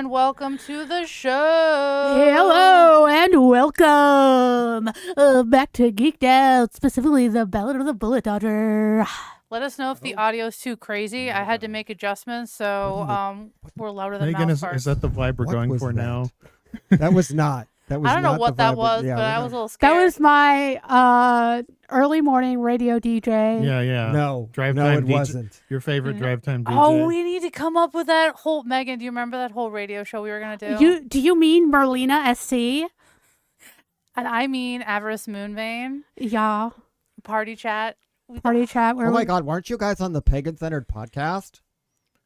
and welcome to the show. Hello and welcome back to Geeked Out, specifically the Ballad of the Bullet Dodger. Let us know if the audio is too crazy. I had to make adjustments, so we're louder than Megan, mouse is that the vibe we're going for now? That was not. That was. I don't know not what the that vibe was, yeah, but I we're was a not- little scared. That was my early morning radio DJ. Yeah. No, Drive no, time it DJ. wasn't. Your favorite drive time DJ? Oh, we need to come up with that whole... Megan, do you remember that whole radio show we were going to do? Do you mean Merlina SC? And I mean Avarice Moonvein, Yeah. Party Chat. Party chat. Where Oh my God, weren't you guys on the Pagan Centered podcast?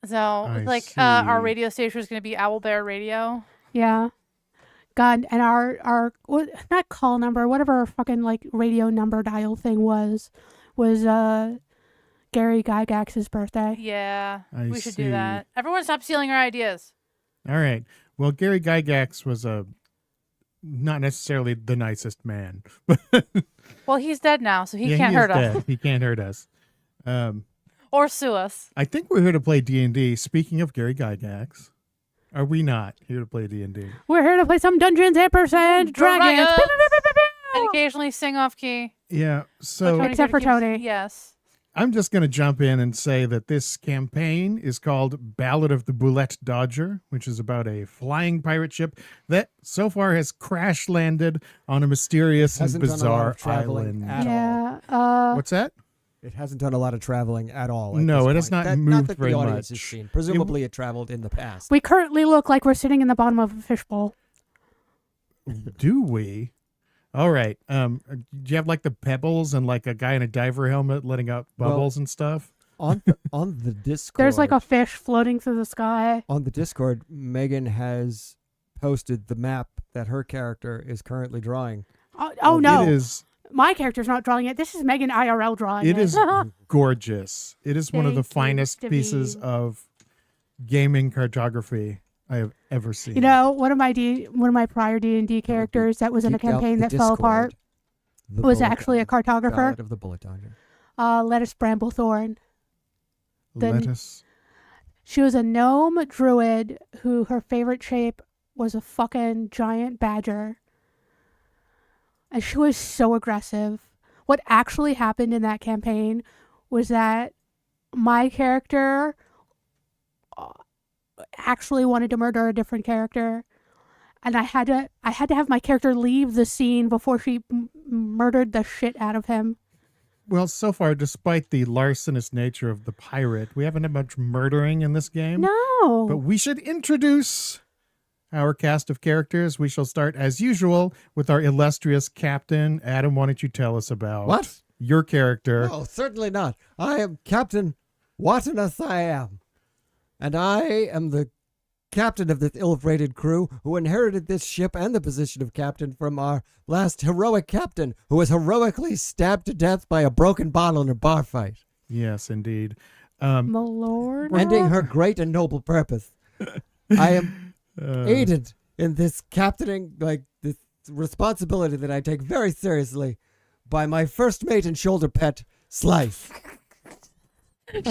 So, I our see. radio station was going to be Owl Bear Radio. Yeah. God, and our not call number, whatever our fucking like radio number dial thing was Gary Gygax's birthday. Yeah, I we should see. do that. Everyone stop stealing our ideas. All right. Well, Gary Gygax was not necessarily the nicest man. Well, he's dead now, so he Yeah, can't is hurt us. dead. He can't hurt us. Or sue us. I think we're here to play D&D. Speaking of Gary Gygax, are we not here to play D&D? We're here to play some Dungeons and Dragons. Dragons. Pew, pew, pew, pew, pew, And pew. occasionally sing off key. Yeah. But So Tony's Except here for to keep us- Tony. Yes. I'm just going to jump in and say that this campaign is called Ballad of the Bulette Dodger, which is about a flying pirate ship that so far has crash landed on a mysterious and Hasn't done a lot bizarre of traveling island. at Yeah. What's that? It hasn't done a lot of traveling at all. at No, this it has point. not Not moved that very the audience much. has seen. Presumably, it traveled in the past. We currently look like we're sitting in the bottom of a fishbowl. Do we? All right. Do you have like the pebbles and like a guy in a diver helmet letting out bubbles and stuff? on the Discord. There's like a fish floating through the sky. on the Discord. Megan has posted the map that her character is currently drawing. Oh no, It is. my character's not drawing it. This is Megan IRL drawing It it. is gorgeous. It is one of the Thank you, finest pieces Daveen. of gaming cartography I have ever seen. You know, one of my prior D&D characters that was in a Geeked Out campaign the that fell Discord, apart the was Bullet actually a Dodger. cartographer. Ballad of the Bullet Dodger. Lettuce Bramblethorn. the- lettuce. She was a gnome druid who her favorite shape was a fucking giant badger. And she was so aggressive. What actually happened in that campaign was that my character actually wanted to murder a different character, and I had to have my character leave the scene before she murdered the shit out of him. Well, so far, despite the larcenous nature of the pirate, we haven't had much murdering in this game. No. But we should introduce our cast of characters. We shall start, as usual, with our illustrious captain. Adam, why don't you tell us about What? your character? No, certainly not. I am Captain Watanas I am. And I am the captain of this ill-fated crew who inherited this ship and the position of captain from our last heroic captain who was heroically stabbed to death by a broken bottle in a bar fight, Yes, indeed. My lord. ending her great and noble purpose. I am Uh, aided in this captaining, like this responsibility that I take very seriously by my first mate and shoulder pet, Slice.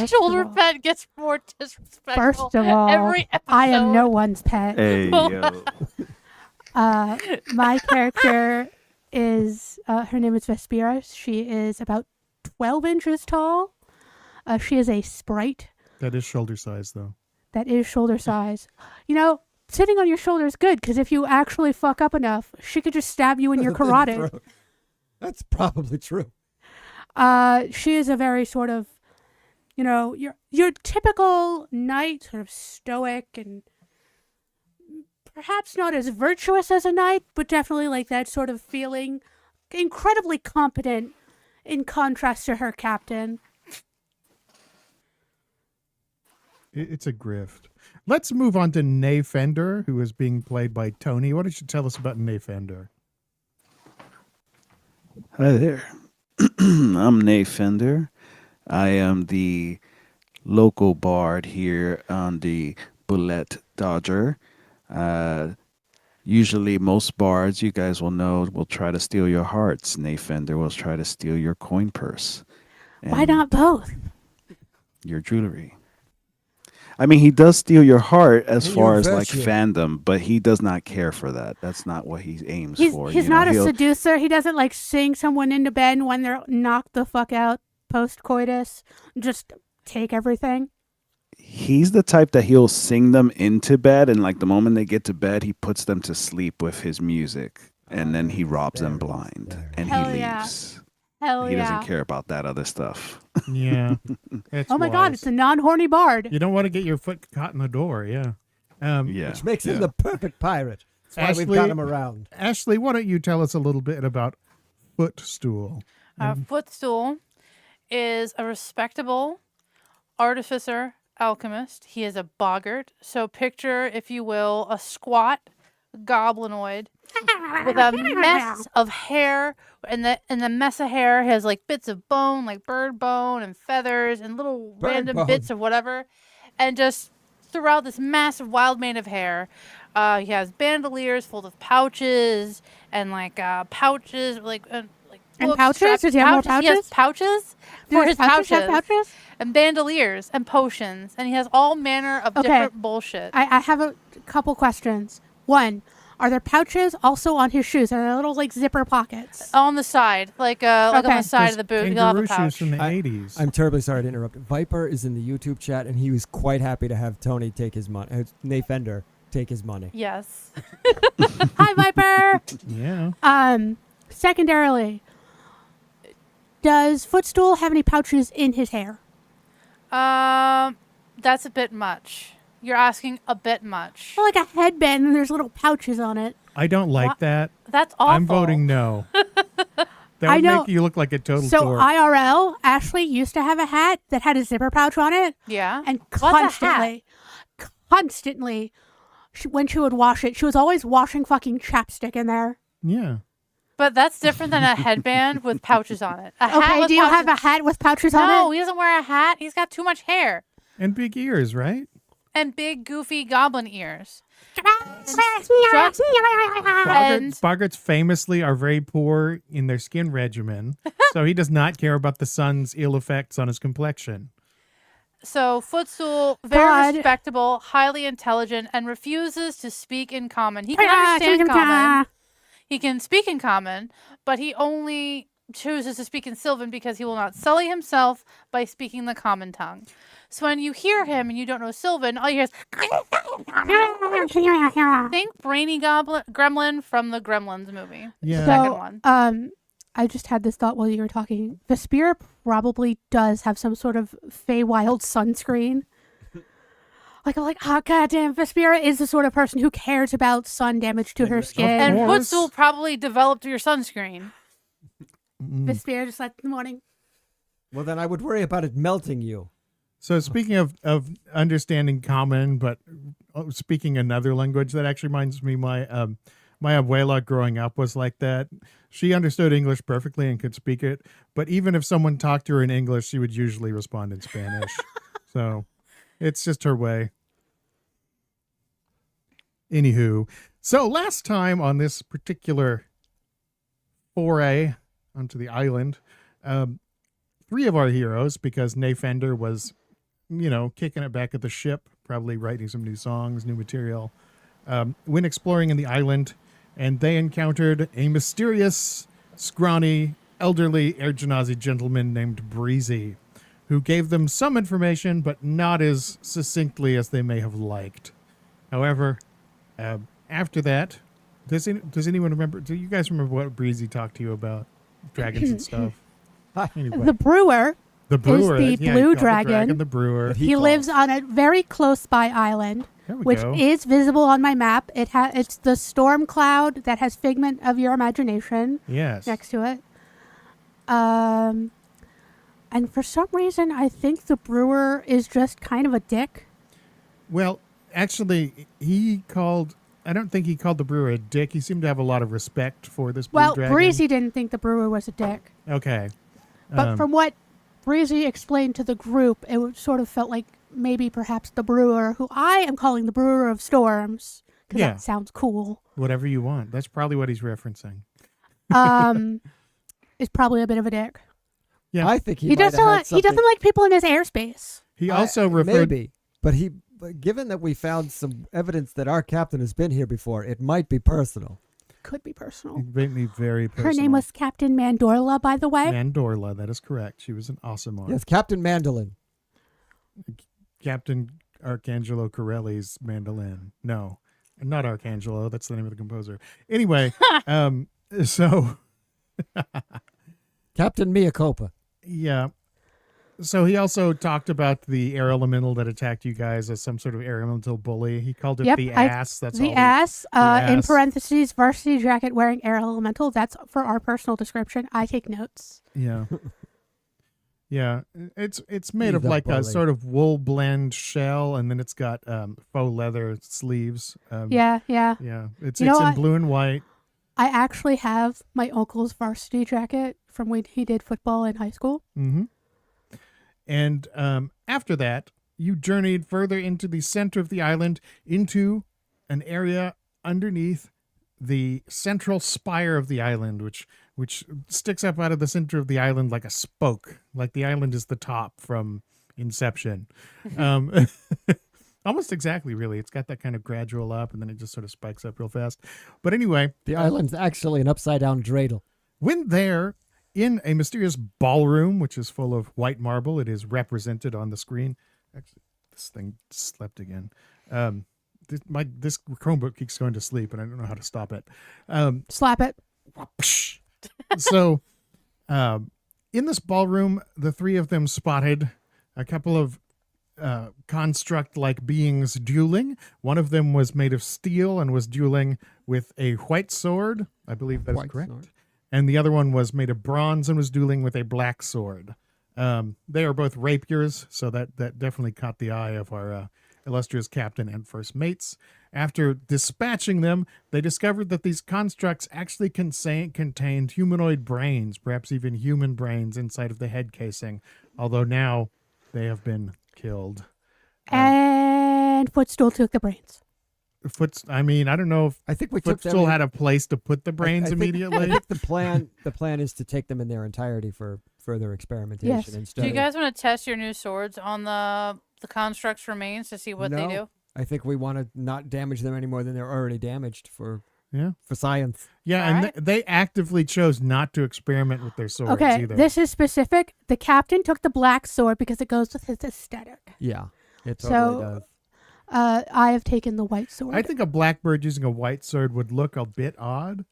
Shoulder all- pet gets more disrespectful First of all, every episode. I am no one's pet. Hey, yo. My character is, her name is Vespira. She is about 12 inches tall. She is a sprite that is shoulder size, though. that is shoulder size. You know, sitting on your shoulder is good because if you actually fuck up enough, she could just stab you in your carotid. That's probably true. She is a very sort of, you know, your typical knight, sort of stoic and perhaps not as virtuous as a knight, but definitely like that sort of feeling, incredibly competent in contrast to her captain. It's a grift. Let's move on to Nay Fender, who is being played by Tony. Why don't you tell us about Nay Fender? Hi there. I'm Nate Fender. I am the local bard here on the Bulette Dodger. Usually most bards, you guys will know, will try to steal your hearts. Nate Fender will try to steal your coin purse. Why and not both? Your jewelry. I mean, he does steal your heart as And far your as like virtue. fandom, but he does not care for that. That's not what he aims He's for. he's you know, not a he'll- seducer. He doesn't like sing someone into bed when they're knocked the fuck out post coitus. Just take everything. He's the type that he'll sing them into bed, and like the moment they get to bed, he puts them to sleep with his music, and then he robs them Very, blind, very. and Hell he yeah. leaves. Hell He yeah. doesn't care about that other stuff. Yeah. That's Oh my god, wise. it's a non-horny bard. You don't want to get your foot caught in the door. Yeah. Yeah, Which makes yeah. him the perfect pirate. That's why we've Ashley- got him around. Ashley, why don't you tell us a little bit about Footstool? Footstool is a respectable artificer alchemist. He is a boggart. So picture, if you will, a squat goblinoid with a mess of hair, and the mess of hair has like bits of bone, like bird bone and feathers and little Bird random bone. bits of whatever, and just throughout this massive wild mane of hair, he has bandoliers full of pouches and pouches like And books pouches? strapped- Does he have more He has pouches Do for his his pouches pouches, have pouches? and bandoliers and potions, and he has all manner of Okay. different bullshit. I have a couple questions. One, are there pouches also on his shoes? Are there little like zipper pockets? On the side, like on Okay. the side Those of the boot, he'll have a kangaroo shoes pouch. from the I- 80s. I'm terribly sorry to interrupt. Viper is in the YouTube chat, and he was quite happy to have Tony take his money. Nate Fender take his money. Yes. Hi, Viper. Yeah. Secondarily, does Footstool have any pouches in his hair? That's a bit much. You're asking a bit much. Or like a headband and there's little pouches on it. I don't like What? that. That's awful. I'm voting no. That I would know. make you look like a total So dork. IRL, Ashley used to have a hat that had a zipper pouch on it, Yeah. and What's a hat? constantly, when she would wash it, she was always washing fucking chapstick in there. Yeah. But that's different than a headband with pouches on it. A hat Okay, with do you pouches- have a hat with pouches on No, it? he doesn't wear a hat. He's got too much hair And big ears, right? and big, goofy goblin ears. Boggarts famously are very poor in their skin regimen, so he does not care about the sun's ill effects on his complexion. So Footstool, very God. respectable, highly intelligent, and refuses to speak in common. He can understand common. He can speak in common, but he only chooses to speak in Sylvan because he will not sully himself by speaking the common tongue. So when you hear him and you don't know Sylvan, all you hear is think brainy gremlin from the Gremlins movie. Yeah. Second So, one. I just had this thought while you were talking. Vesperia probably does have some sort of Feywild sunscreen. Like, I'm like, oh, goddamn, Vesperia is the sort of person who cares about sun damage to her skin. And course. Footstool probably developed your sunscreen. Vesperia just like, in the morning. Well, then I would worry about it melting you. So speaking of understanding common, but speaking another language, that actually reminds me my abuela growing up was like that. She understood English perfectly and could speak it, but even if someone talked to her in English, she would usually respond in Spanish. So it's just her way. Anywho, so last time on this particular foray onto the island, three of our heroes, because Nay Fender was, kicking it back at the ship, probably writing some new songs, new material, went exploring in the island, and they encountered a mysterious, scrawny, elderly Ergenazi gentleman named Breezy, who gave them some information, but not as succinctly as they may have liked. However, after that, does anyone remember? Do you guys remember what Breezy talked to you about? Dragons and stuff. Anyway, The brewer, the brewer, the he blue called dragon. the brewer. But he calls. lives on a very close by island, There we which go. is visible on my map. It's the storm cloud that has figment of your imagination Yes. next to it. And for some reason, I think the brewer is just kind of a dick. Well, actually, I don't think he called the brewer a dick. He seemed to have a lot of respect for this blue Well, dragon. Breezy didn't think the brewer was a dick. Okay. But from what Breezy explained to the group, it sort of felt like maybe perhaps the brewer, who I am calling the brewer of storms, because Yeah. that sounds cool, Whatever you want. That's probably what he's referencing. is probably a bit of a dick. Yeah. I think he He might have doesn't. had He doesn't something- like people in his airspace. He also referred. Maybe, but he but given that we found some evidence that our captain has been here before, it might be personal. Could be personal. It made me very personal. Her name was Captain Mandorla, by the way. Mandorla. That is correct. She was an awesome artist. Yes, Captain Mandolin. Captain Arcangelo Corelli's mandolin. No, not Arcangelo. That's the name of the composer. Anyway, so Captain Miacopa. yeah. So he also talked about the air elemental that attacked you guys as some sort of air elemental bully. He called it Yep, the ass. That's the all. ass, in ass. parentheses, varsity jacket wearing air elemental. That's for our personal description. I take notes. Yeah. Yeah, it's made He's of a like a bully. sort of wool blend shell, and then it's got faux leather sleeves. Yeah. Yeah, it's You know in what? blue and white. I actually have my uncle's varsity jacket from when he did football in high school. Mm-hmm. And after that, you journeyed further into the center of the island, into an area underneath the central spire of the island, which sticks up out of the center of the island like a spoke, like the island is the top from Inception. Almost exactly, really. It's got that kind of gradual up, and then it just sort of spikes up real fast. But anyway, The island's actually an upside-down dreidel. when there, in a mysterious ballroom, which is full of white marble, it is represented on the screen. Actually, this thing slept again. This Chromebook keeps going to sleep, and I don't know how to stop it. Slap it. So, in this ballroom, the three of them spotted a couple of construct-like beings dueling. One of them was made of steel and was dueling with a white sword. I believe that's White correct. sword. And the other one was made of bronze and was dueling with a black sword. They are both rapiers, so that definitely caught the eye of our illustrious captain and first mates. After dispatching them, they discovered that these constructs actually contained humanoid brains, perhaps even human brains inside of the head casing, although now they have been killed. And Footstool took the brains. I don't know if I think we took them Footstool in- had a place to put the brains I think- immediately. I think the plan is to take them in their entirety for further experimentation Yes. instead. Do you of- guys want to test your new swords on the construct's remains to see what they No. do? I think we want to not damage them any more than they're already damaged for Yeah. science. Yeah, All and right. they actively chose not to experiment with their swords Okay, either. this is specific. The captain took the black sword because it goes with his aesthetic. Yeah, it So- totally does. I have taken the white sword. I think a blackbird using a white sword would look a bit odd.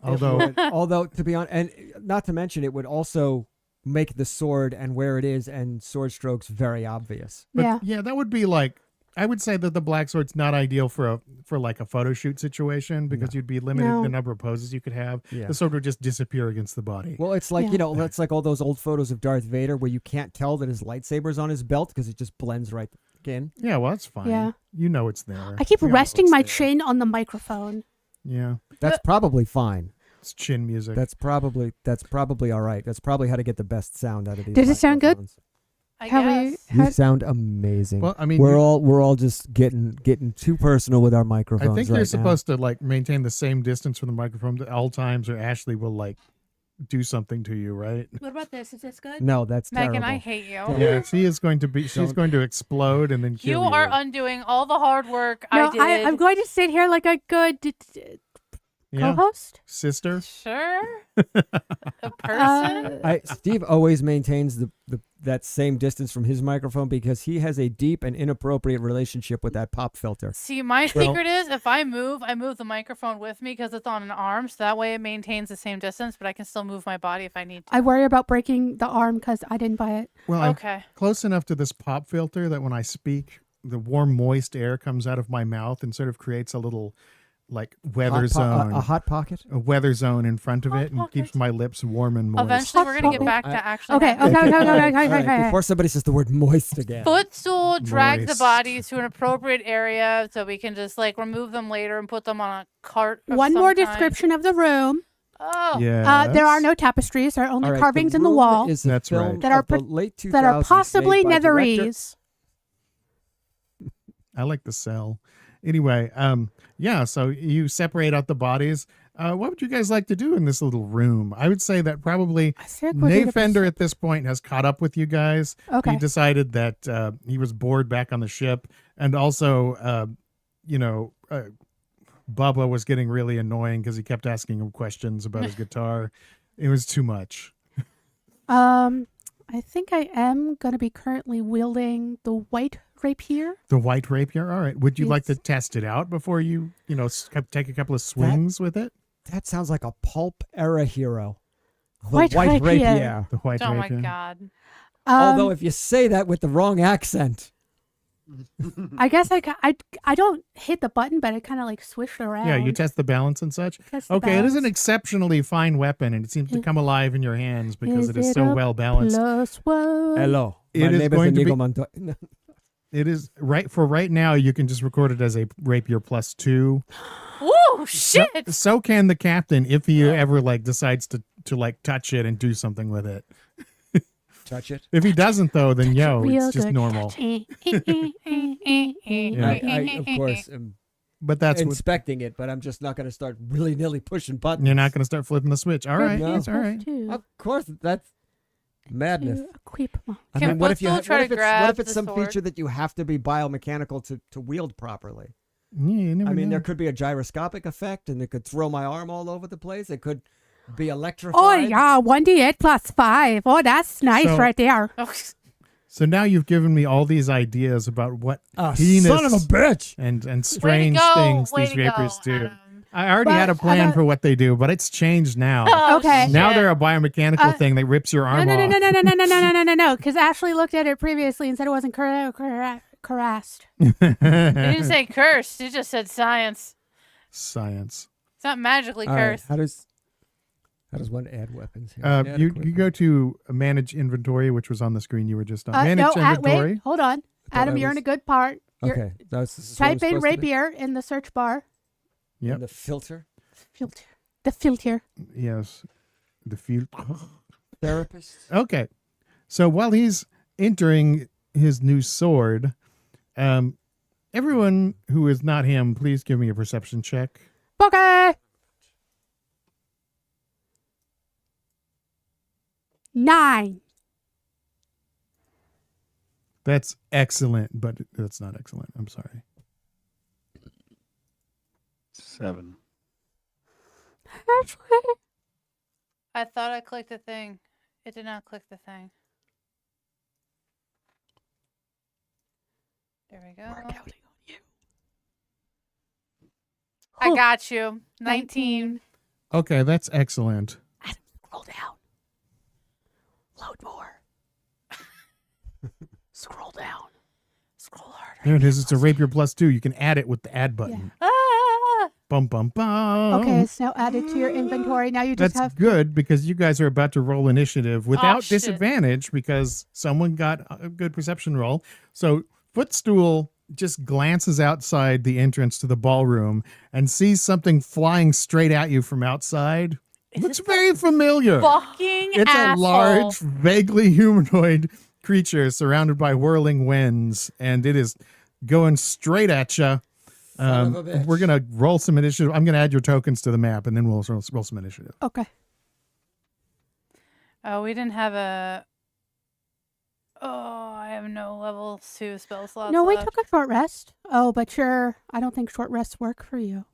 Although, Although to be honest, and not to mention, it would also make the sword and where it is and sword strokes very obvious. but yeah. that would be like, I would say that the black sword's not ideal for like a photo shoot situation because you'd be limited No. the number of poses you could have. Yeah. The sword would just disappear against the body. Well, it's like, Yeah. that's like all those old photos of Darth Vader where you can't tell that his lightsaber's on his belt because it just blends right in. Yeah, well, that's fine. Yeah. You know it's there. I keep We all know resting it's my there. chin on the microphone. Yeah, That's probably fine. it's chin music. That's probably all right. That's probably how to get the best sound out of these. Does it sound good? microphones. I Have we- guess. You sound amazing. well, I mean, we're all just getting too personal with our microphones. I think right you're now. supposed to like maintain the same distance from the microphone at all times, or Ashley will like do something to you, right? What about this? Is this good? No, that's Megan, terrible. I hate you. Yeah, she is going to be. She's Don't- going to explode and then kill You you. are undoing all the hard work No, I did. I'm going to sit here like a good Yeah, co-host. sister. Sure. A person. Steve always maintains that same distance from his microphone because he has a deep and inappropriate relationship with that pop filter. See, my Well- secret is if I move the microphone with me because it's on an arm, so that way it maintains the same distance, but I can still move my body if I need to. I worry about breaking the arm because I didn't buy it. Well, I'm Okay. close enough to this pop filter that when I speak, the warm, moist air comes out of my mouth and sort of creates a little like weather zone. A hot pocket. A weather zone in front of Hot it and pocket. keeps my lips warm and moist. Eventually, we're gonna get back I- to actually. Okay, having- okay. All right, before somebody says the word moist again. Footstool drags the Moist. bodies to an appropriate area so we can just like remove them later and put them on a cart. Of One some more kind. description of the room. Oh, Yeah. There are no tapestries. There are only All right, carvings in the room wall is a That's film right. That are of the pro- late 2000s that are possibly made by director- netherese. I like the cell. Anyway, yeah, so you separate out the bodies. What would you guys like to do in this little room? I would say that probably I think we're doing a Nayfender at this point has caught up with you guys. Okay. He decided that he was bored back on the ship, and also, Bubba was getting really annoying because he kept asking him questions about his guitar. It was too much. I think I am going to be currently wielding the white rapier. The white rapier. All right. Would you like to Yes. test it out before you, take a couple of swings with it? That sounds like a pulp era hero. The White white rapier. rapier. The white Oh my rapier. god. Although if you say that with the wrong accent. I guess I don't hit the button, but I kind of like swish around. Yeah, you test the balance and such. Test the Okay, it is an balance. exceptionally fine weapon, and it seems to come alive in your hands because it is it so a well balanced. Plus one. Hello. It My is name going is to be- Inigo Montoya. It is right now. You can just record it as a rapier +2. Woo, shit. So can the captain if he ever decides to touch it and do something with it. Touch it. If he doesn't though, then Real it's just good. normal. I of course, am But that's what, inspecting it, but I'm just not going to start willy-nilly pushing buttons. you're not going to start flipping the switch. All right, No. that's all right. Of course, that's madness. To equip. I Can mean, what if you Footstool try what if to it's, grab what if it's the some sword? feature that you have to be biomechanical to wield properly? Yeah, you never I mean, know. there could be a gyroscopic effect, and it could throw my arm all over the place. It could be electrified. Oh yeah, 1d8 plus 5. Oh, that's nice So- right there. Oh, So now you've given me all these ideas about what Ah, penis son of a bitch! and strange go, things way these to rapiers go, do. Adam. I already But had a plan about- for what they do, but it's changed now. Oh, Okay. Now shit. they're a biomechanical Uh, thing that rips your No, arm no, no, off. no, no, no, no, no, no, no, no, no. Because Ashley looked at it previously and said it wasn't caressed. You didn't say cursed. You just said science. Science. It's not magically All right, cursed. how does one add weapons here? Add You equipment. go to manage inventory, which was on the screen you were just on. No, Manage inventory. wait, hold on. I thought Adam, I you're in was- a good part. You're- Okay, that's this is what I'm Type in supposed to do? rapier in the search bar. Yep. And the filter Filter. The filter. Yes. The field. therapist. Okay. So while he's entering his new sword, everyone who is not him, please give me a perception check. Okay. 9. That's excellent, but that's not excellent. I'm sorry. 7. Ashley. I thought I clicked the thing. It did not click the thing. There we go. We're counting on you. I got you. 19. Okay, that's excellent. Adam, scroll down. Load more. Scroll down. Scroll harder. There it is. It's a rapier +2. You can add it with the add button. Ah! Bum, bum, bum. Okay, it's now added to your inventory. Now you just That's have good because you guys are about to roll initiative without shit. disadvantage because someone got a good perception roll. So Footstool just glances outside the entrance to the ballroom and sees something flying straight at you from outside. Looks very familiar. Fucking It's asshole. a large, vaguely humanoid creature surrounded by whirling winds, and it is going straight at you. Son of a bitch. We're gonna roll some initiative. I'm gonna add your tokens to the map, and then we'll roll some initiative. Okay. Oh, we didn't have a. Oh, I have no level 2 spell slots. No, we left. took a short rest. Oh, but I don't think short rests work for you.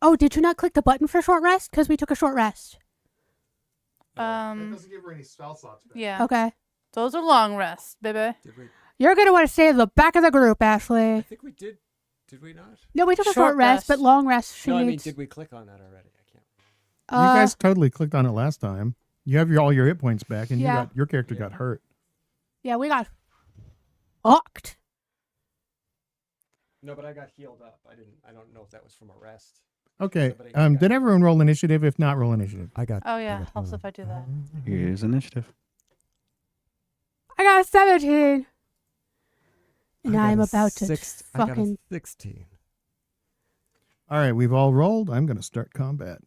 Oh, did you not click the button for short rest? Because we took a short rest. doesn't give her any spell slots. Yeah. Okay. Those are long rests, baby. Did we? You're going to want to stay in the back of the group, I Ashley. think we did. Did we not? No, we took a Short short rest, rest. but long rest she No, I mean, needs. did we click on that already? I can't. You guys totally clicked on it last time. You have all your hit points back, and Yeah. your character got hurt. Yeah, we got fucked. No, but I got healed up. I don't know if that was from a rest. Okay. Somebody got- Did everyone roll initiative? If not, roll initiative. I got. Oh, yeah. Helps if I do that. Here's initiative. I got a 17. And I I'm got a about to I got a fucking. 16. All right, we've all rolled. I'm going to start combat.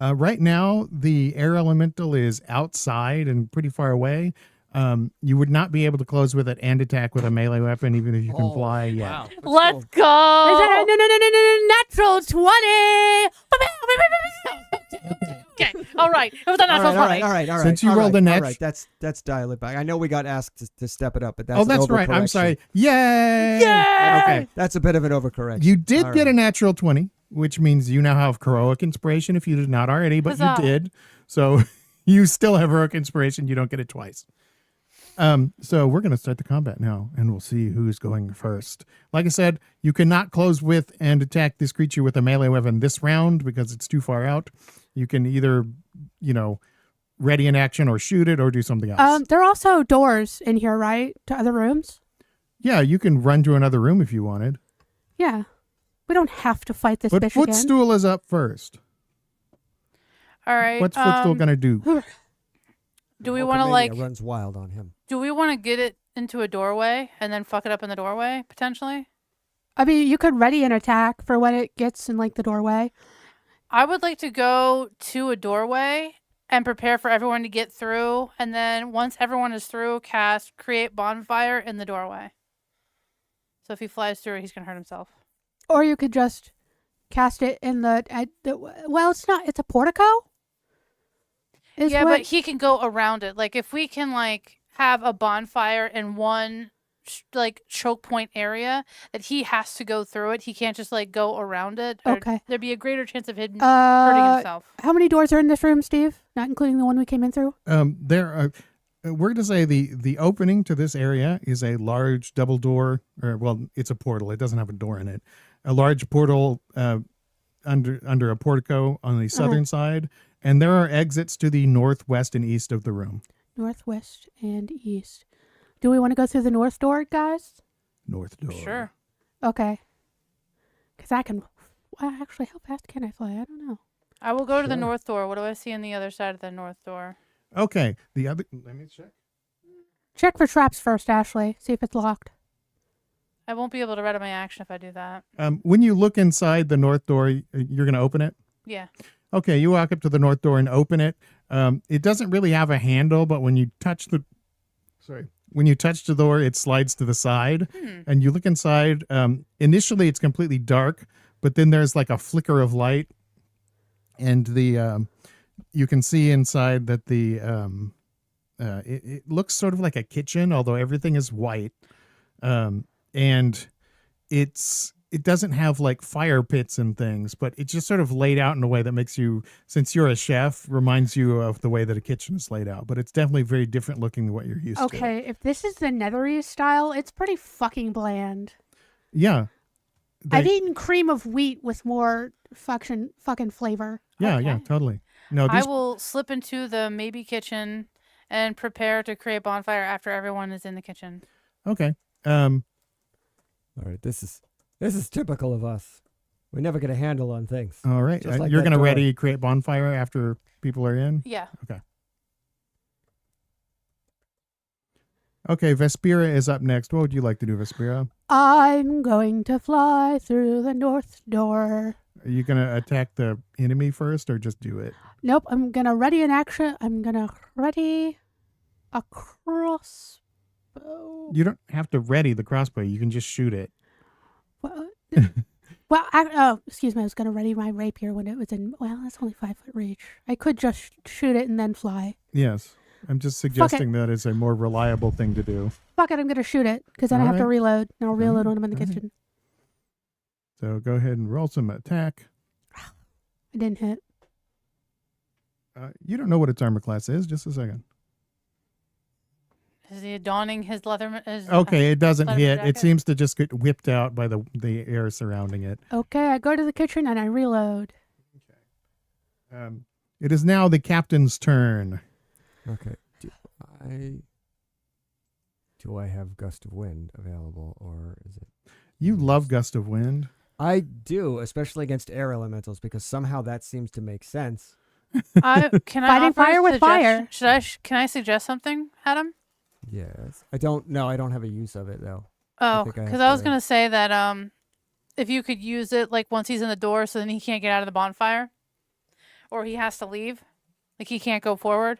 Right now, the air elemental is outside and pretty far away. You would not be able to close with it and attack with a melee weapon, even if you can fly yet. Wow. But Let's still, go. Is it no, natural 20? Okay. All right. It was a natural 20. all right. Since you all rolled right, a net- all right, that's dial it back. I know we got asked to step it up, but that's Oh, an that's right. I'm overcorrection. sorry. Yay! Yay! Okay. That's a bit of an overcorrection. You did All get a right. natural 20, which means you now have heroic inspiration if you did not already, but Huzzah. you did. So you still have heroic inspiration. You don't get it twice. So we're going to start the combat now, and we'll see who's going first. Like I said, you cannot close with and attack this creature with a melee weapon this round because it's too far out. You can either, ready an action or shoot it or do something else. There are also doors in here, right? To other rooms? Yeah, you can run to another room if you wanted. Yeah. We don't have to fight this But bitch again. Footstool is up first. All right. What's Footstool going to do? Do we want to Hulkamania runs wild on him. Do we want to get it into a doorway and then fuck it up in the doorway potentially? I mean, you could ready an attack for when it gets in like the doorway. I would like to go to a doorway and prepare for everyone to get through, and then once everyone is through, cast create bonfire in the doorway. So if he flies through it, he's gonna hurt himself. Or you could just cast it in well, it's not. It's a portico. Yeah, but he can go around it. Like if we can have a bonfire in one choke point area that he has to go through it. He can't just go around it. Or Okay. There'd be a greater chance of hurting himself. How many doors are in this room, Steve? Not including the one we came in through. There are. We're going to say the opening to this area is a large double door, it's a portal. It doesn't have a door in it. A large portal under a portico on the southern side, and there are exits to the northwest and east of the room. Northwest and east. Do we want to go through the north door, guys? North door. Sure. Okay. Because I can. Well, actually, how fast can I fly? I don't know. I will go to the Sure. north door. What do I see on the other side of the north door? Okay. The other. Let me check. Check for traps first, Ashley. See if it's locked. I won't be able to read my action if I do that. When you look inside the north door, you're going to open it. Yeah. Okay, you walk up to the north door and open it. It doesn't really have a handle, but when you touch the door, it slides to the side, and you look inside. Initially, it's completely dark, but then there's like a flicker of light, and you can see inside that it looks sort of like a kitchen, although everything is white, and it doesn't have like fire pits and things, but it's just sort of laid out in a way that makes you, since you're a chef, reminds you of the way that a kitchen is laid out. But it's definitely very different looking than what you're used to. Okay, if this is the Nethery style, it's pretty fucking bland. Yeah. I've eaten cream of wheat with more fucking flavor. Yeah, Okay. yeah, totally. No, I these, will slip into the maybe kitchen and prepare to create bonfire after everyone is in the kitchen. okay. All right, this is typical of us. We never get a handle on things. All right. Just like You're that going to door. ready create bonfire after people are in? Yeah. Okay, Vespira is up next. What would you like to do, Vespira? I'm going to fly through the north door. Are you going to attack the enemy first or just do it? Nope, I'm going to ready an action. I'm going to ready a crossbow. You don't have to ready the crossbow. You can just shoot it. Well, excuse me. I was going to ready my rapier when it was in. Well, that's only 5 foot reach. I could just shoot it and then fly. Yes. I'm just suggesting that is a more reliable thing to do. Fuck it, I'm going to shoot it because then I All have to right. reload. And I'll reload when I'm in the All right. kitchen. So go ahead and roll some attack. I didn't hit. You don't know what its armor class is. Just a second. Is he donning his leather? Okay, it doesn't leather hit. It jacket? seems to just get whipped out by the air surrounding it. Okay, I go to the kitchen and I reload. It is now the captain's turn. Okay. Do I have gust of wind available, or is it? You love gust of wind. I do, especially against air elementals, because somehow that seems to make sense. Can I Fighting offer fire a with fire. Can I suggest something, Adam? Yes. I don't have a use of it though. Oh, think I because have I was to- gonna say that if you could use it once he's in the door, so then he can't get out of the bonfire, or he has to leave, he can't go forward.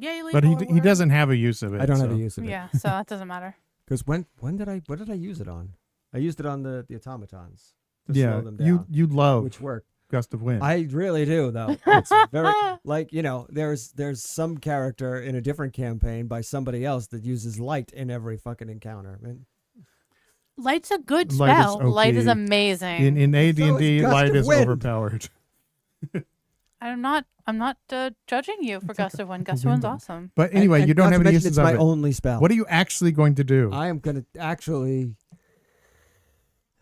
Yay, leap But he forward. doesn't have a use of it. I don't have so- a use of it. Yeah, so that doesn't matter. Because what did I use it on? I used it on the automatons to Yeah, slow them down, you love which worked. Gust of Wind. I really do, though. It's very like there's some character in a different campaign by somebody else that uses light in every fucking encounter. Man. Light's a good Light is spell. okay. Light is amazing. in AD&D, Gust light of is Wind. overpowered. I'm not judging you for Gust of Wind. Gust of Wind's awesome. But anyway, And you don't not have to any mention uses it's of my it. only spell. What are you actually going to do? I am going to actually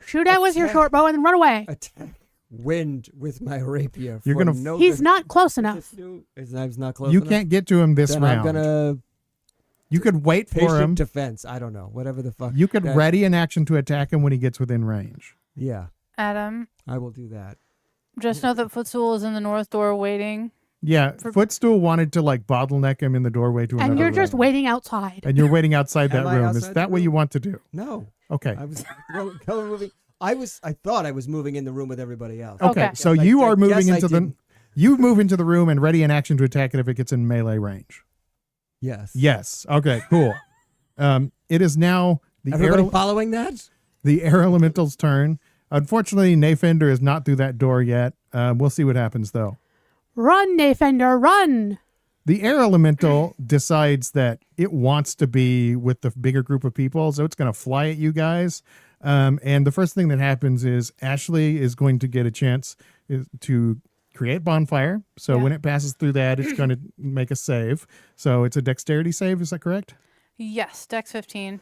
Shoot out with your Attack. short bow and run away. attack wind with my rapier. You're for gonna- no He's good- not close enough. His knive's not close You enough. can't get to him this Then round. I'm gonna You could wait for patient him. defense. I don't know. Whatever the fuck. You could that- ready an action to attack him when he gets within range. Yeah, Adam, I will do that. just know that Footstool is in the north door waiting. Yeah, For- Footstool wanted to like bottleneck him in the doorway to another And you're room. just waiting outside. And you're waiting outside that Am I room. Is outside that the what you room? want to do? No, Okay. I was moving. I thought I was moving in the room with everybody else. Okay. Okay. So Yes, you I are moving guess I into the didn't. you move into the room and ready an action to attack it if it gets in melee range. Yes. Yes. Okay, cool. It is now Everybody following that? the air elemental's turn. Unfortunately, Nayfender is not through that door yet. We'll see what happens though. Run, Nayfender, run! The air elemental decides that it wants to be with the bigger group of people, so it's going to fly at you guys. And the first thing that happens is Ashley is going to get a chance to create bonfire. So Yeah. when it passes through that, it's going to make a save. So it's a dexterity save. Is that correct? Yes, Dex 15.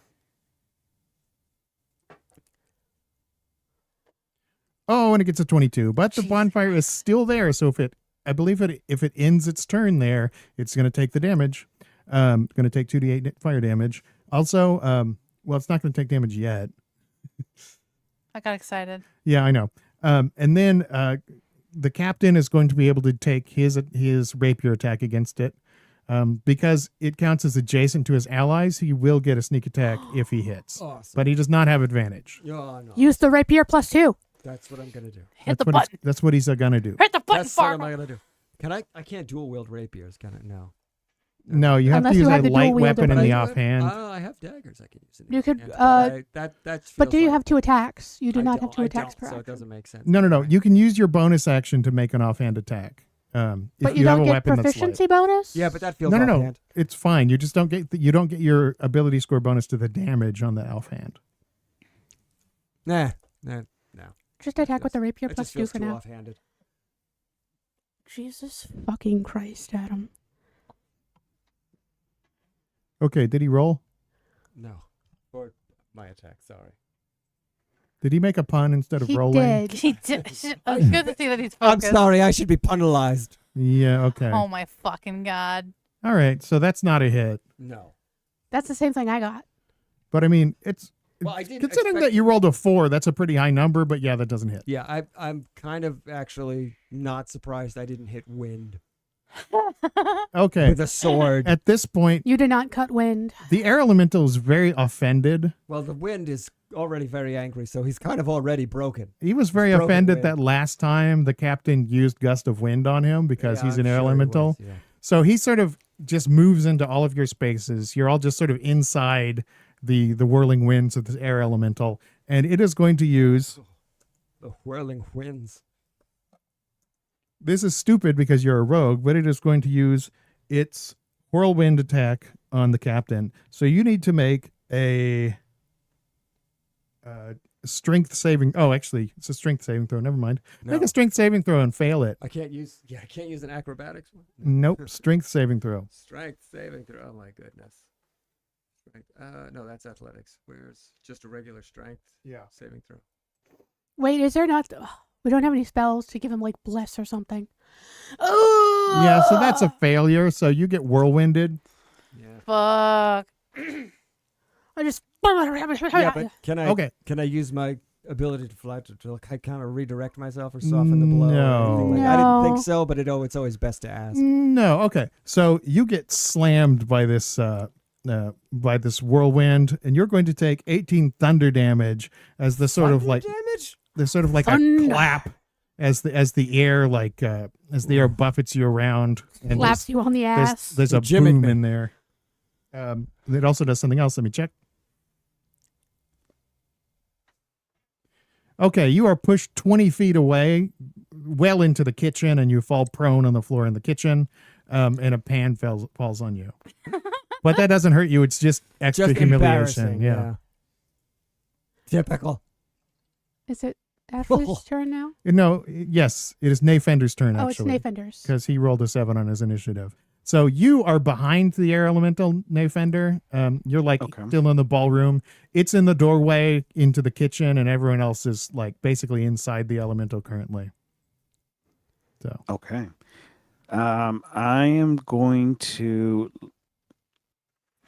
Oh, and it gets a 22. But the Jeez. bonfire is still there. So if it ends its turn there, it's going to take the damage. Going to take 2d8 fire damage. Also, well, it's not going to take damage yet. I got excited. Yeah, I know. And then the captain is going to be able to take his rapier attack against it. Because it counts as adjacent to his allies, he will get a sneak attack if he hits. Awesome. But he does not have advantage. Oh, no. Use the rapier +2. That's what I'm gonna do. Hit the what button. that's what he's going to do. Hit the button, That's what Farmer. I'm gonna do. Can I can't dual wield rapiers, can I? No. No, you have Unless to use you a have the light dual wielder, weapon in but the I- offhand. I have daggers I can use. In the You could, offhand, but that But do feels you like- have 2 attacks? You do I not have don't- 2 I attacks don't, per so it action. doesn't make sense. No. Anyway. You can use your bonus action to make an offhand attack. If But you have don't a get weapon that's light. proficiency bonus? Yeah, but that feels No. offhand. It's fine. You just don't get your ability score bonus to the damage on the offhand. Nah. Just attack with the rapier It just +2 feels for too now. offhanded. Jesus fucking Christ, Adam. Okay, did he roll? No. Or my attack. Sorry. Did he make a pun instead of He rolling? did. He did. It's good to see that he's I'm focused. sorry. I should be penalized. Yeah, okay. Oh my fucking god. All right, so that's not a hit. No. That's the same thing I got. But I mean, it's Well, I didn't considering expect- that you rolled a 4, that's a pretty high number, but yeah, that doesn't hit. Yeah, I'm kind of actually not surprised I didn't hit wind Okay. with a sword. At this point, You did not cut wind. the air elemental is very offended. Well, the wind is already very angry, so he's kind of already broken. He was very Broken offended wind. that last time the captain used gust of wind on him because Yeah, he's I'm an air sure he elemental. was, yeah. So he sort of just moves into all of your spaces. You're all just sort of inside the whirling winds of this air elemental, and it is going to use. The whirling winds. This is stupid because you're a rogue, but it is going to use its whirlwind attack on the captain. So you need to make a strength saving. Oh, actually, it's a strength saving throw. Never mind. No. Make a strength saving throw and fail it. I can't use. Yeah, I can't use an acrobatics one. Nope. Strength saving throw. Strength saving throw. Oh my goodness. Strength. No, that's athletics. Where's just a regular strength? Yeah. Saving throw. Wait, is there not... Ugh, we don't have any spells to give him, like, bless or something. Oh! Yeah, so that's a failure. So you get whirlwinded. Yeah. Fuck. I just... Yeah, but can I? Okay. Can I use my ability to fly to like kind of redirect myself or soften the blow? Or No. anything like I didn't No. think so, but it's always best to ask. No. Okay. So you get slammed by this whirlwind, and you're going to take 18 thunder damage as the sort of Thunder like damage. there's sort of like Thunder. a clap as the air buffets you around and Slaps you on the ass. there's a Jimmick boom me. in there. It also does something else. Let me check. Okay, you are pushed 20 feet away, well into the kitchen, and you fall prone on the floor in the kitchen, and a pan falls on you. But that doesn't hurt you. It's just extra Just humiliation. embarrassing. Yeah. Typical. Is it Ashley's turn now? No, yes, it is Nayfender's turn, Oh, it's actually. Nayfender's. Because he rolled a 7 on his initiative. So you are behind the air elemental, Nayfender. You're Okay. still in the ballroom. It's in the doorway into the kitchen, and everyone else is basically inside the elemental currently. So Okay. I am going to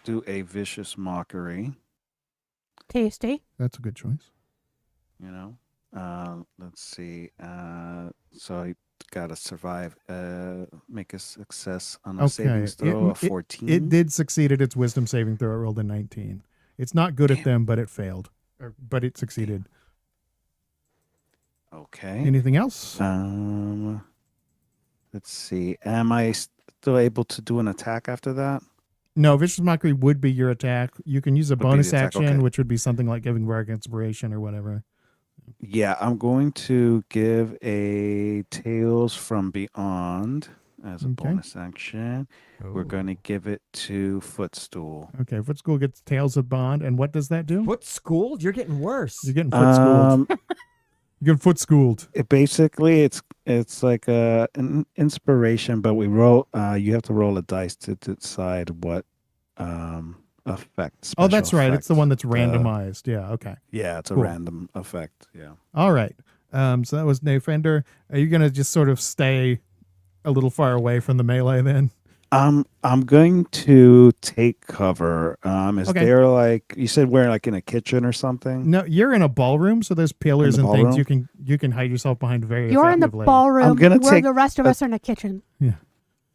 do a vicious mockery. Tasty. that's a good choice. You know, let's see. So I got to survive. Make a success on a Okay. savings throw of 14. It did succeed at its wisdom saving throw. It rolled a 19. It's not good at them, but it failed. But it succeeded. Okay. Anything else? Let's see. Am I still able to do an attack after that? No, vicious mockery would be your attack. You can use a Would be bonus the attack, action, okay. which would be something like giving bardic inspiration or whatever. Yeah, I'm going to give a Tales from Beyond as a Okay. bonus action. We're Ooh. going to give it to Footstool. Okay, Footstool gets Tales of Bond, and what does that do? Foot schooled? You're getting worse. You're getting foot-schooled. Um, You're getting foot-schooled. it's like an inspiration, but we roll. You have to roll a dice to decide what effect. Oh, that's special right. It's the one that's effect, randomized. Yeah, okay. Yeah, it's a Cool. random effect. Yeah. All right. So that was Nayfender. Are you going to just sort of stay a little far away from the melee then? I'm going to take cover. Is Okay. there like you said we're like in a kitchen or something? No, you're in a ballroom, so there's pillars In the and things ballroom? you can hide yourself behind very You're in the effectively. ballroom gonna where take the rest of a- us are in the kitchen.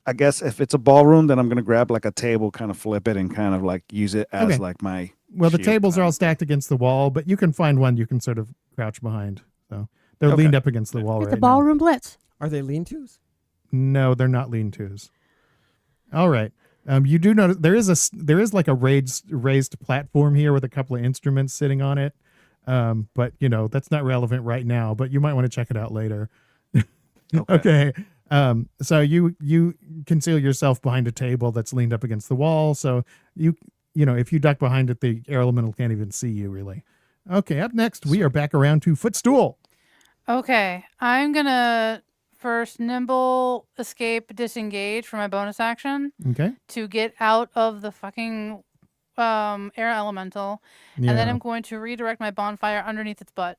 I guess if it's a ballroom, then I'm gonna grab like a table, kind of flip it, and kind of like use it as Okay. like my. Well, the shield tables are kind all of stacked against the wall, but you can find one you can sort of crouch behind. So they're Okay. leaned up against the wall It's right the ballroom blitz. Are they lean-tos? now. No, they're not lean-tos. All right. You do notice there is like a raised platform here with a couple of instruments sitting on it. But that's not relevant right now, but you might want to check it out later. Okay. So you conceal yourself behind a table that's leaned up against the wall. So if you duck behind it, the air elemental can't even see you really. Okay. Up next, we are back around to Footstool. Okay, I'm gonna first nimble escape disengage for my bonus action Okay. to get out of the fucking air elemental, and then I'm going to redirect my bonfire underneath its butt.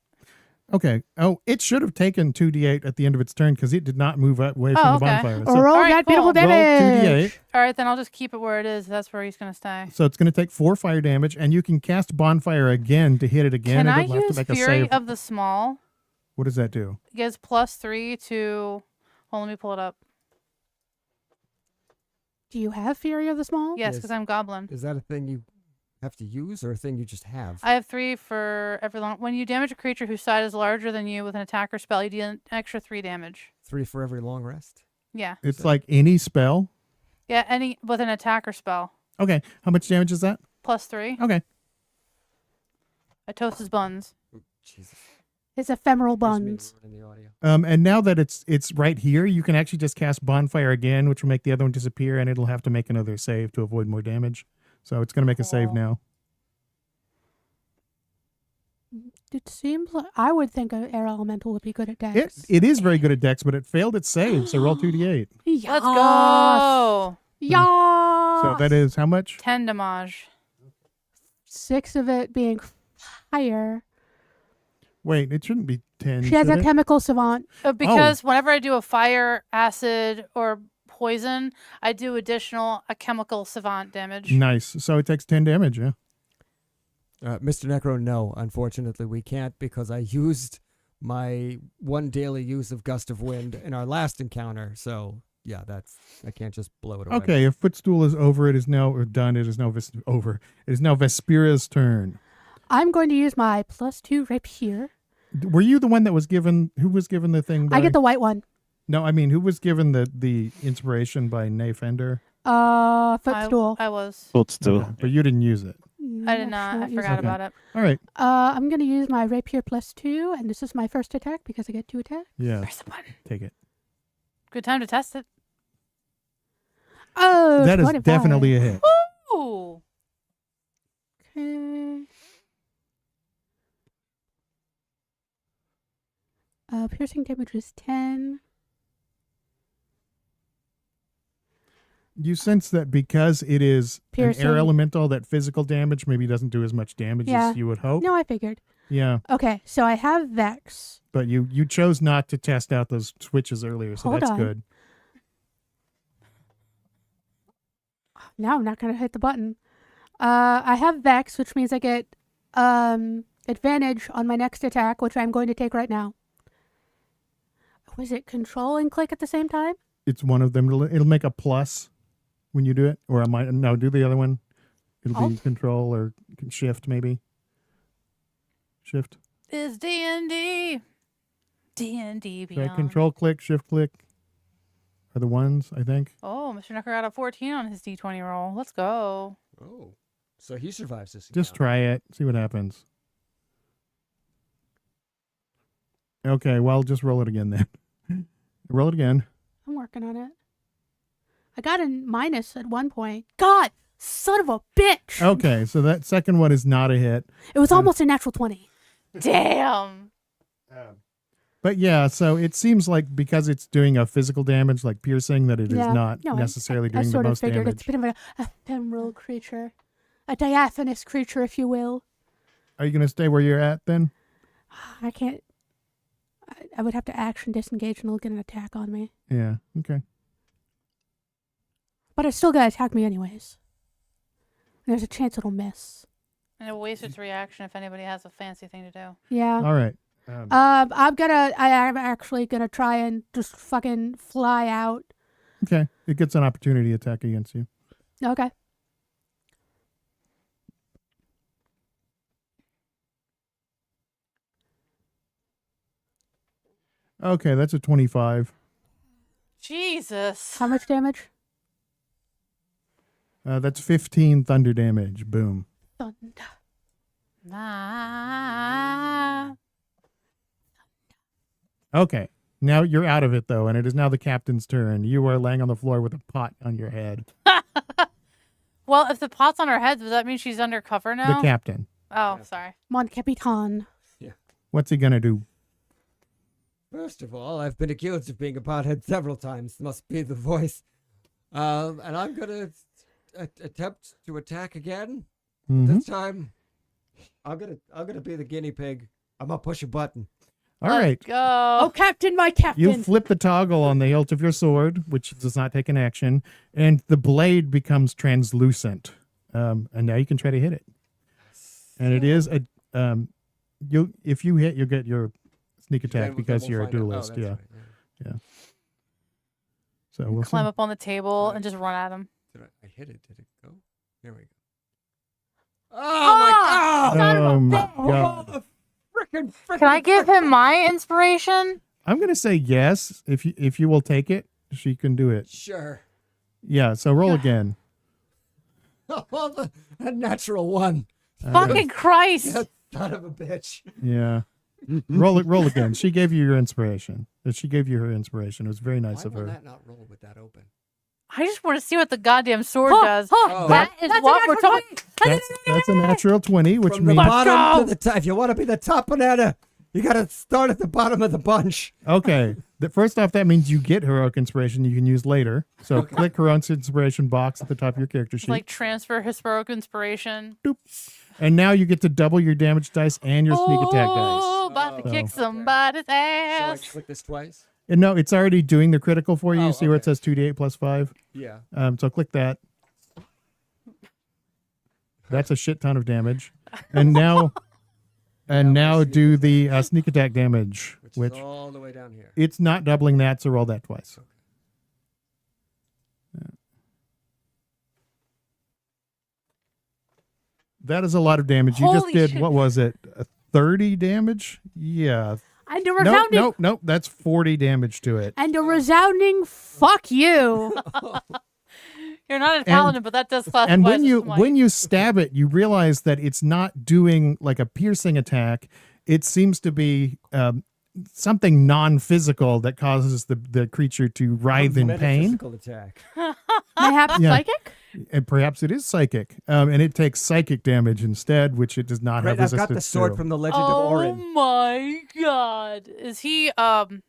Okay. Oh, it should have taken 2d8 at the end of its turn because it did not move away from Oh, the okay. bonfire. Or roll All right, that cool. beautiful Roll damage. 2d8. All right, then I'll just keep it where it is. That's where he's gonna stay. So it's going to take 4 fire damage, and you can cast bonfire again to hit it again. Can and I it'll have to use make a Fury save. of the Small? What does that do? It gives +3 to. Hold, let me pull it up. Do you have Fury of the Small? Yes, Yes. because I'm Goblin. Is that a thing you have to use or a thing you just have? I have 3 for every long. When you damage a creature whose size is larger than you with an attack or spell, you deal an extra 3 damage. 3 for every long rest? Yeah, It's like any spell. yeah, any with an attack or spell. Okay. How much damage is that? +3. Okay. I toast his buns. Jesus. It's ephemeral Here's me buns. ruining the audio. And now that it's right here, you can actually just cast bonfire again, which will make the other one disappear, and it'll have to make another save to avoid more damage. So it's going to make a save Cool. now. It seems like I would think an air elemental would be good at dex. It is very good at dex, but it failed its save, so roll 2d8. Let's go. Yeah. So that is how much? 10 damage. 6 of it being fire. Wait, it shouldn't be 10. She has should a it? chemical savant. Because whenever I do a fire, acid, or poison, I do a chemical savant damage. Nice. So it takes 10 damage, yeah. Mr. Necro, no. Unfortunately, we can't because I used my 1 daily use of Gust of Wind in our last encounter. So, yeah, I can't just blow it away. Okay, if Footstool is over, it is now done. It is now over. It is now Vespera's turn. I'm going to use my +2 rapier Were you the one that was given? Who was given the thing? By, I get the white one. No, I mean, who was given the inspiration by Nay Fender? Footstool. I was. Footstool. Okay, but you didn't use it. I did not. I forgot Okay. about it. All right. I'm gonna use my rapier +2, and this is my first attack because I get 2 attacks. Yeah. Press the button. Take it. Good time to test it. Oh, That is 25. definitely a hit. Ooh. Okay. Piercing damage is 10. You sense that because it is Piercing. an air elemental, that physical damage maybe doesn't do as much damage Yeah. as you would hope. No, I figured. Yeah. Okay, so I have Vex. But you chose not to test out those switches earlier, so Hold that's on. good. Now I'm not gonna hit the button. I have Vex, which means I get advantage on my next attack, which I'm going to take right now. Was it control and click at the same time? It's one of them. It'll make a plus when you do it. Or I might, no, do the other one. It'll be control or shift maybe. Shift. Is D&D. D&D Right, Beyond. control click, shift click are the ones, I think. Oh, Mr. Knucker got a 14 on his D20 roll. Let's go. Oh, so he survives this. Just encounter. try it. See what happens. Okay, well, just roll it again then. Roll it again. I'm working on it. I got a minus at one point. God, son of a bitch! Okay, so that second one is not a hit. It was almost a natural 20. Damn. But yeah, so it seems like because it's doing a physical damage like piercing, that it is not No, necessarily I doing the sort of most figured damage. it's a bit of a ephemeral creature. A diaphanous creature, if you will. Are you going to stay where you're at then? I can't... I would have to action disengage and it'll get an attack on me. Yeah, okay. But it's still gonna attack me anyways. There's a chance it'll miss. And it wastes its reaction if anybody has a fancy thing to do. Yeah. All right. I'm actually gonna try and just fucking fly out. Okay, it gets an opportunity attack against you. Okay. Okay, that's a 25. Jesus. How much damage? That's 15 thunder damage. Boom. Thunder. Ah. Okay, now you're out of it though, and it is now the captain's turn. You are laying on the floor with a pot on your head. Well, if the pot's on her head, does that mean she's undercover now? The captain. Oh, sorry. Mon Capitan. What's he gonna do? First of all, I've been accused of being a pothead several times. Must be the voice. And I'm gonna attempt to attack again. Mhm. This time, I'm gonna be the guinea pig. I'm gonna push a button. All right. Go. Oh, Captain, my Captain. You flip the toggle on the hilt of your sword, which does not take an action, and the blade becomes translucent. And now you can try to hit it. And it is a if you hit, you'll get your sneak attack Then because we'll you're a find out. Oh, duelist. that's yeah. right, yeah. So we'll Climb see. up on the table and just run at him. Did I hit it? Did it go? There we go. Oh my god! Oh my god! Oh, frickin'. Can I give him my inspiration? I'm gonna say yes. If you will take it, she can do it. Sure. Yeah. So roll again. Oh, a natural one. Fucking Christ. That son of a bitch. Yeah. Roll again. She gave you your inspiration. She gave you her inspiration. It was very nice Why of will her. that not roll with that open? I just want to see what the goddamn sword Huh, does. Oh. That is That's a what we're natural talking. That's a natural 20, which From the means bottom go! to the top. If you want to be the top banana, you got to start at the bottom of the bunch. okay. First off, that means you get heroic inspiration you can use later. So click heroic inspiration box at the top of your character sheet. Like transfer heroic inspiration. Doop. And now you get to double your damage dice and your sneak attack dice. Oh, about to Oh. kick Okay. somebody's So I ass. click this twice? And no, it's already doing the critical for you. Oh, See where it okay. says 2d8 plus 5? Yeah. So click that. That's a shit ton of damage. And now do the sneak attack damage, Which which is all the way down here. it's not doubling that, so roll that twice. Yeah. That is a lot of damage. You just Holy did, shit. what was it? 30 damage. Yeah. And a Nope, resounding nope. That's 40 damage to it. and a resounding fuck you. You're not a paladin, but that does classify And as a smite. when you stab it, you realize that it's not doing like a piercing attack. It seems to be something non-physical that causes the creature to writhe in pain. Metaphysical attack. Mayhaps Yeah. psychic? And perhaps it is psychic, and it takes psychic damage instead, which it does not Right, have I've resistance got the sword to. from the Legend of Oh Orin. my god. Is he It's an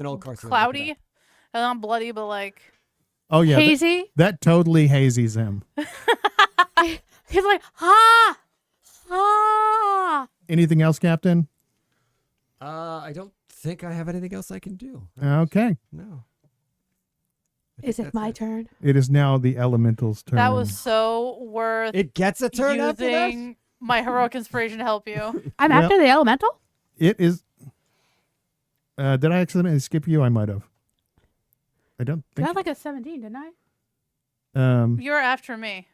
old cartoon. cloudy? And not bloody, but like Oh yeah, Hazy? that totally hazies him. He's like, ha! Ha! Anything else, Captain? I don't think I have anything else I can do. Okay, No. I Is think it that's my turn? it is now the elemental's turn. that was so worth It gets a turn after that? using my heroic inspiration to help you. I'm Well- after the elemental? It is. Did I accidentally skip you? I might have. I don't I think. got like a 17, didn't I? You're after me.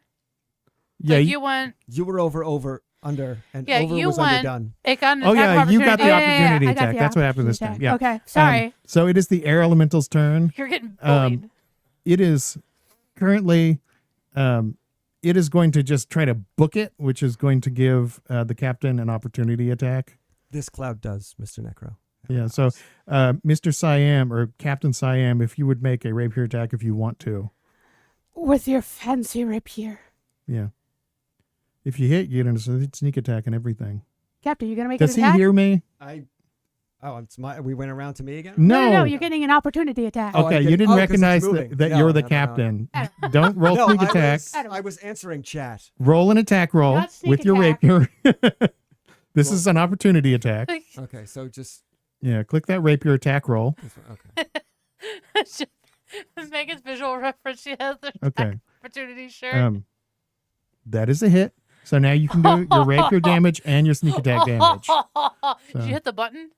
Yeah. Like you- you went. You were over, under, and Yeah, over you was went- underdone. It got an Oh attack yeah, of you got the opportunity. opportunity I got attack. the That's what happened this time. opportunity Yeah. attack. Okay, sorry. So it is the air elemental's turn. You're getting bullied. It is currently. It is going to just try to book it, which is going to give the captain an opportunity attack. This cloud does, Mr. Necro. Yeah. So, Mr. Siam or Captain Siam, if you would make a rapier attack if you want to. With your fancy rapier. Yeah. If you hit, you get a sneak attack and everything. Captain, you going to make Does an he attack? hear me? We went around to me again? No, you're getting an opportunity attack. Oh, Okay, I'm you getting- didn't 'cause it's recognize moving. that No, you're the no, no, no. captain. Don't roll No, sneak attack. I was answering chat. Roll an attack roll Not sneak with your attack. rapier. This is an opportunity attack. Okay, so just Yeah, click that rapier attack roll. okay. Just Megan's visual reference. She has the Okay. opportunity shirt. That is a hit. So now you can do your rapier damage and your sneak attack damage. Did you hit the button?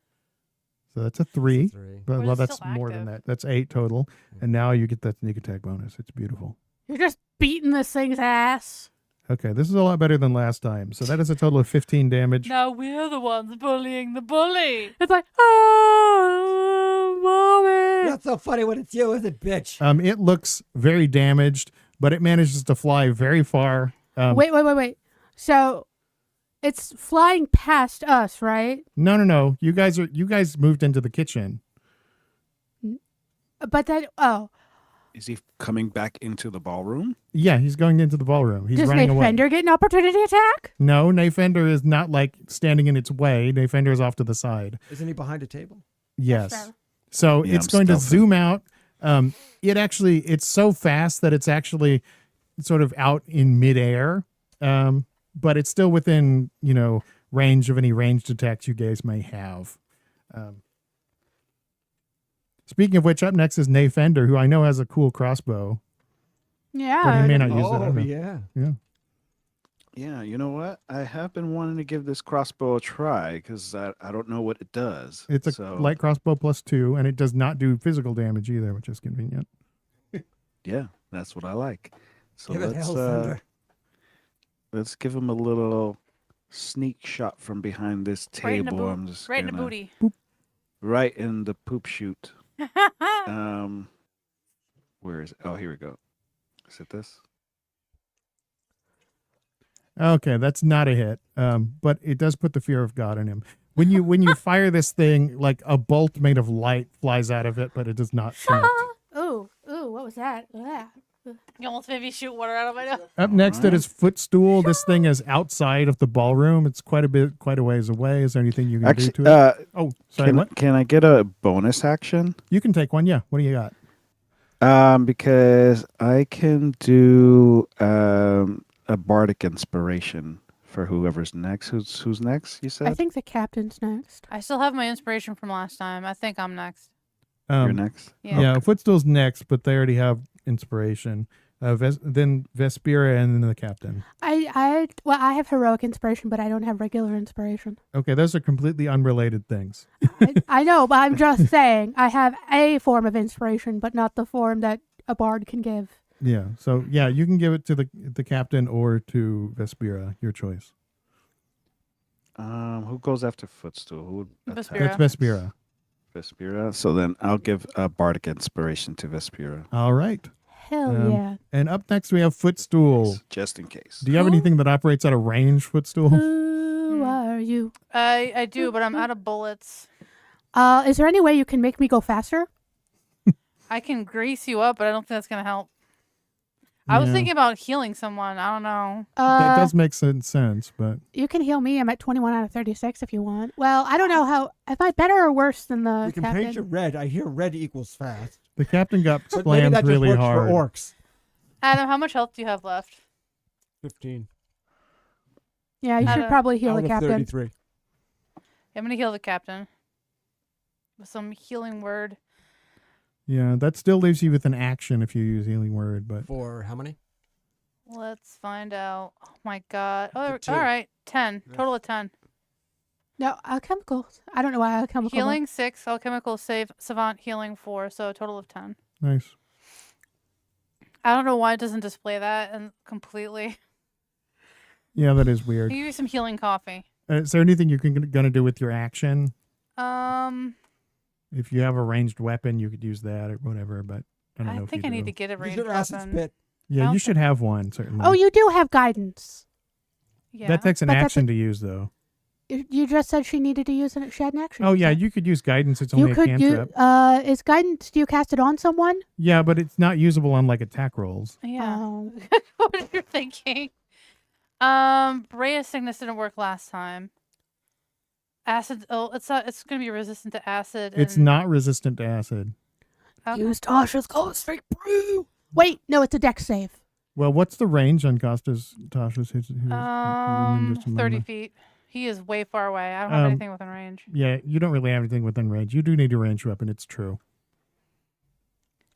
So that's a 3. Three. But, But well, it's that's still more than active. that. That's 8 total. And now you get that sneak attack bonus. It's beautiful. You're just beating this thing's ass. Okay, this is a lot better than last time. So that is a total of 15 damage. Now we're the ones bullying the bully. It's like, oh, mommy. Not so funny when it's you, is it, bitch? It looks very damaged, but it manages to fly very far. Wait. So it's flying past us, right? No. You guys moved into the kitchen. But that, Is he coming back into the ballroom? Yeah, he's going into the ballroom. He's does running away. Fender get an opportunity attack? No, Nayfender is not like standing in its way. Nayfender is off to the side. Isn't he behind a table? Yes. fair. So Yeah, it's I'm going to stealthing. zoom out. It's so fast that it's actually sort of out in midair. But it's still within, range of any ranged attacks you guys may have. Speaking of which, up next is Nayfender, who I know has a cool crossbow. But Yeah. he may not use it. I Oh, don't know. yeah. Yeah, you know what? I have been wanting to give this crossbow a try because I don't know what it does. It's a So, light crossbow +2, and it does not do physical damage either, which is convenient. Yeah, that's what I like. So Give it hell, Thunder. let's give him a little sneak shot from behind this Right in the table. boot. I'm just Right in the gonna- booty. Right in the poop chute. Where is it? Oh, here we go. Is it this? Okay, that's not a hit, but it does put the fear of God in him. When you fire this thing, like a bolt made of light flies out of it, but it does not connect. Ooh, what was that? Ugh. You almost made me shoot water out of my nose. Up next at Alright. his footstool, this thing is outside of the ballroom. It's quite a ways away. Is there anything you can do Actually, to it? Oh, sorry, what? can I get a bonus action? You can take one, yeah. What do you got? Because I can do a bardic inspiration for whoever's next. Who's next? You said I think the captain's next. I still have my inspiration from last time. I think I'm next. you're next. Yeah. Yeah, Footstool's next, but they already have inspiration. Then Vespira and then the captain. I have heroic inspiration, but I don't have regular inspiration. Okay, those are completely unrelated things. I know, but I'm just saying I have a form of inspiration, but not the form that a bard can give. Yeah, so yeah, you can give it to the captain or to Vespira, your choice. Who goes after Footstool? Who attacks? Vespera. That's Vespera. Vespera. So then I'll give a bardic inspiration to Vespera. All right. Hell yeah. And up next we have Footstool. Just in case. Do you have Who? anything that operates out of range, Footstool? Who are you? I do, but I'm out of bullets. Is there any way you can make me go faster? I can grease you up, but I don't think that's gonna help. I was Yeah. thinking about healing someone. I don't know. That does make sense, but You can heal me. I'm at 21 out of 36 if you want. Well, I don't know how. Am I better or worse than the You can captain? paint your red. I hear red equals fast. the captain got But maybe slammed that just really works hard. for orcs. Adam, how much health do you have left? 15. Yeah, you Out should of- probably heal out the of captain. 33. I'm gonna heal the captain with some healing word. Yeah, that still leaves you with an action if you use healing word, but For how many? Let's find out. Oh my god. Oh, two. all right. 10. Yeah. Total of 10. No, alchemicals. I don't know why alchemical. Healing 6. Alchemical save. Savant healing 4. So a total of 10. nice. I don't know why it doesn't display that and completely. Yeah, that is I'll weird. give you some healing coffee. Is there anything you can gonna do with your action? If you have a ranged weapon, you could use that or whatever. But I don't know. I if think you I need do. to get a Use ranged your acid weapon. spit. Yeah, you Okay. should have one certainly. Oh, you do have guidance. Yeah. That takes an But that's action to use though. You just said she needed to use an. She had an action. Oh yeah, so- you could use guidance. It's only You a could use. cantrip. Is guidance? Do you cast it on someone? Yeah, but it's not usable on like attack rolls. Yeah. Oh. What are you thinking? Ray of Sickness didn't work last time. Acid. Oh, it's not. It's gonna be resistant to acid. It's and- not resistant to acid. Okay. Use Tasha's Cold Straight Brew. Wait, no, it's a dex save. Well, what's the range on Tasha's? 30 feet. He is way far away. I don't have Um, anything within range. Yeah, you don't really have anything within range. You do need a ranged weapon. It's true.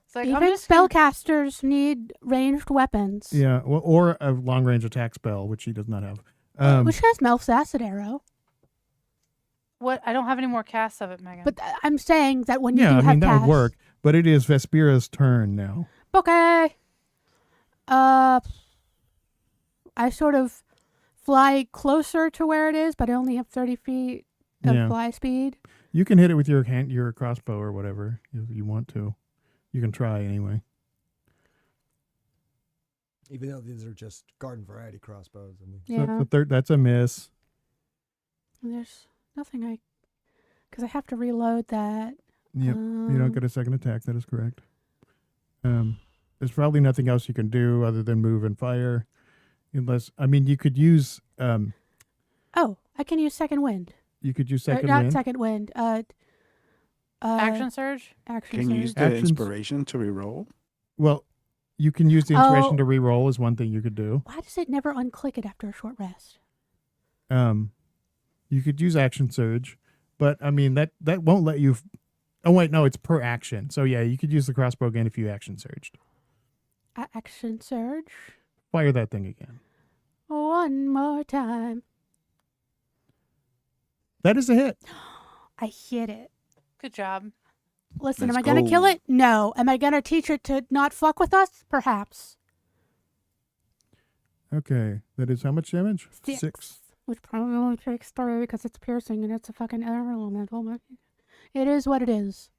It's like I'm Even just gonna- spellcasters need ranged weapons. Yeah, well, or a long range attack spell, which he does not have. Which has Melf's acid arrow. What? I don't have any more casts of it, Megan. But I'm saying that when you yeah, do I have mean that would casts- work. But it is Vespera's turn now. Okay. I sort of fly closer to where it is, but I only have 30 feet of Yeah. fly speed. You can hit it with your crossbow or whatever if you want to. You can try anyway. Even though these are just garden variety crossbows. I mean, So Yeah. that's a miss. There's nothing because I have to reload that. Yep. You don't get a second attack. That is correct. There's probably nothing else you can do other than move and fire, unless you could use Oh, I can use second wind. second Not wind. second wind. Action surge. Action Can you use surge. the Actions. inspiration to reroll? Well, you can use the inspiration Oh. to re-roll is one thing you could do. Why does it never unclick it after a short rest? You could use action surge, but that won't let you. Oh wait, no, it's per action. So yeah, you could use the crossbow again if you action surged. Action surge. Fire that thing again. One more time. That is a hit. I hit it. Good job. Listen, Let's am I going to kill go. it? No. Am I going to teach it to not fuck with us? Perhaps. Okay, that is how much damage? 6. Which probably only takes 3 because it's piercing and it's a fucking air elemental. But it is what it is.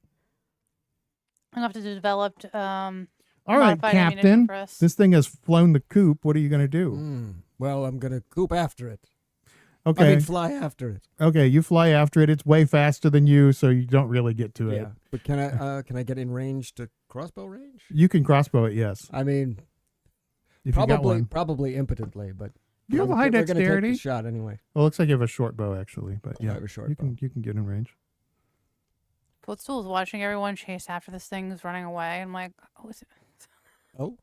I'm gonna have to develop. All right, modified ammunition Captain. for us. This thing has flown the coop. What are you going to do? Well, I'm going to coop after it. Okay. I mean, fly after it. Okay, you fly after it. It's way faster than you, so you don't really get to it. Yeah. But can I get in range to crossbow range? You can crossbow it, yes. I mean, If you got one. probably impotently, but You have a high we're gonna take dexterity. the shot anyway. Well, it looks like you have a short bow actually, but yeah, I have a short you bow. can get in range. Footstool's watching everyone chase after this thing who's running away. I'm like, oh, is it? Oh,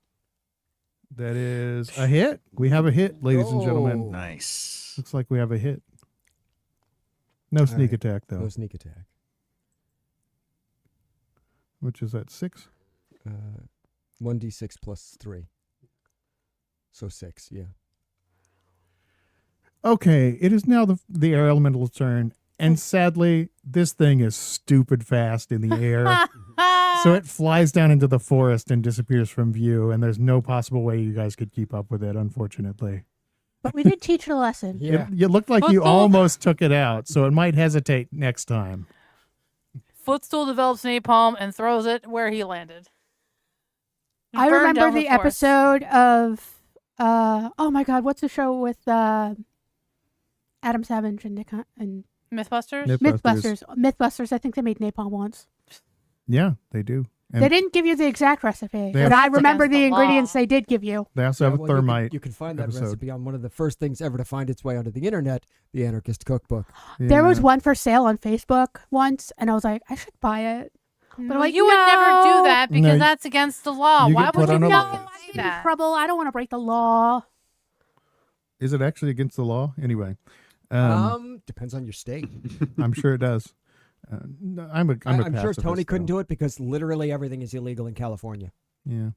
That is a hit. We have a hit, ladies and gentlemen. Oh. Nice. Looks like we have a hit. No sneak right. attack though. no sneak attack. Which is at 6. 1d6 plus 3. So 6, yeah. Okay, it is now the air elemental's turn, and sadly, this thing is stupid fast in the air. So it flies down into the forest and disappears from view, and there's no possible way you guys could keep up with it, unfortunately. But we did teach it a lesson. Yeah. You looked like you Footstool? almost took it out, so it might hesitate next time. Footstool develops napalm and throws it where he landed. He I burned remember down the forest. episode of oh my god, what's the show with Adam Savage and Nick and Mythbusters? Mythbusters. Mythbusters. I think they made napalm once. Yeah, they do. And They didn't give you the exact recipe, They but have- I remember Against the the ingredients law. they did give you. they also have a well, you can- thermite. You can find that episode. recipe on one of the first things ever to find its way onto the internet, the Anarchist Cookbook. There was Yeah. one for sale on Facebook once, and I was like, I should buy it. But I'm like, you would never no. do that because No, that's against the law. you Why get would put you on a know list. do I'm in that? trouble. I don't want to break the law. Is it actually against the law? Anyway, Depends on your state. I'm sure it does. No, I'm a I'm sure pacifist, Tony couldn't though. do it because literally everything is illegal in California. Yeah,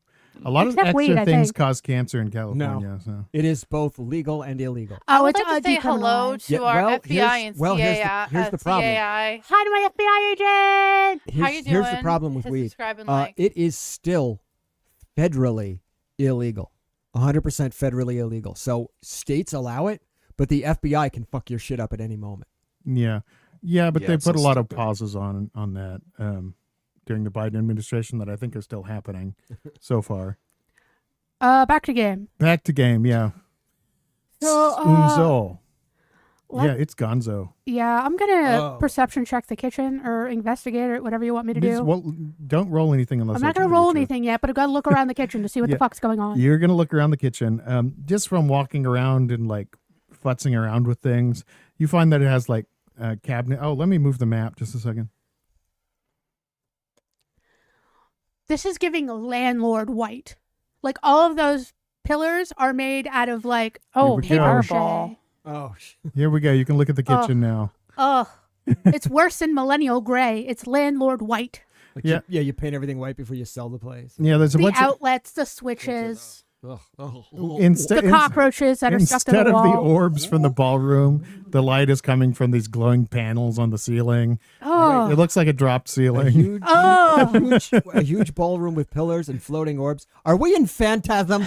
a lot of Except extra weed, I things think. cause cancer in California. So It is both legal and illegal. I Oh, would it's like to say hello decriminalized. to Yeah, our well, FBI here's- and well, here's the- CAI. here's the problem. CAI. Hi to my FBI agent. How you doing? Here's the problem with His weed. subscribing like. It is still federally illegal. 100% federally illegal. So states allow it, but the FBI can fuck your shit up at any moment. yeah, but Yeah, they it's put a so lot of stupid. pauses on that during the Biden administration that I think are still happening so far. Back to game. Back to game, yeah. So, Unzo. let- Yeah, it's Gonzo. Yeah, I'm gonna Oh. perception check the kitchen or investigate it, whatever you want me to do. Well, don't roll anything unless I'm I not gonna tell you roll to. anything yet, but I've got to look around the kitchen to see what Yeah. the fuck's going on. You're gonna look around the kitchen. Just from walking around and like futzing around with things, you find that it has like a cabinet. Oh, let me move the map just a second. This is giving landlord white. Like all of those pillars are made out of like Oh, we go. paper Fireball. mache. Oh, Here we go. You can look at the Oh. kitchen now. Ugh. It's worse than millennial gray. It's landlord white. like Yeah. you paint everything white before you sell the place. Yeah, there's a The bunch of outlets, the switches, instead the cockroaches that are stuck to instead the of the wall. orbs from the ballroom, the light is coming from these glowing panels on the ceiling. Oh. It looks like a dropped A ceiling. huge, Oh. a huge ballroom with pillars and floating orbs. Are we in Phantasm?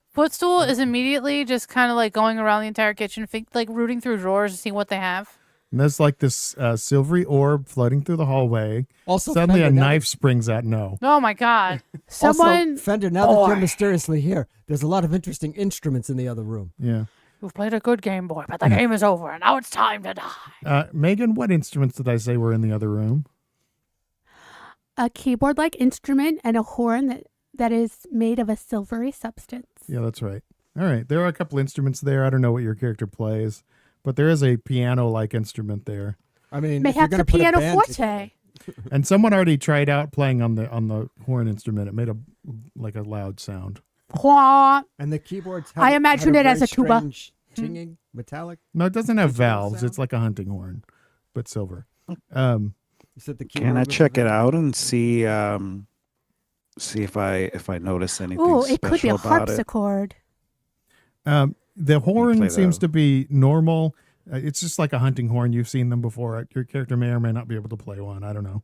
Footstool is immediately just kind of like going around the entire kitchen, like rooting through drawers to see what they have. And there's like this silvery orb floating through the hallway. Also, Suddenly, Fender, a now knife springs out. No. Oh my god! Someone, Also, Fender, now that you're mysteriously here, there's a lot of interesting instruments in the other room. Yeah. You've played a good game, boy, but the game is over, and now it's time to die. Megan, what instruments did I say were in the other room? a keyboard-like instrument, and a horn that is made of a silvery substance. Yeah, that's right. All right. There are a couple instruments there. I don't know what your character plays, but there is a piano-like instrument there. I mean, if you're Mayhaps going a to put a piano band forte. And someone already tried out playing on the horn instrument. It made a loud sound. Wah. and the keyboards. I had imagine a it as very a tuba. strange Tinging, metallic. No, it doesn't have Does it have a valves. sound? It's like a hunting horn, but silver. You said the keyboard Can I was check it very- out and see if I notice anything Ooh, special it could be a about it? harpsichord. The horn play seems the- to be normal. It's just like a hunting horn. You've seen them before. Your character may or may not be able to play one. I don't know.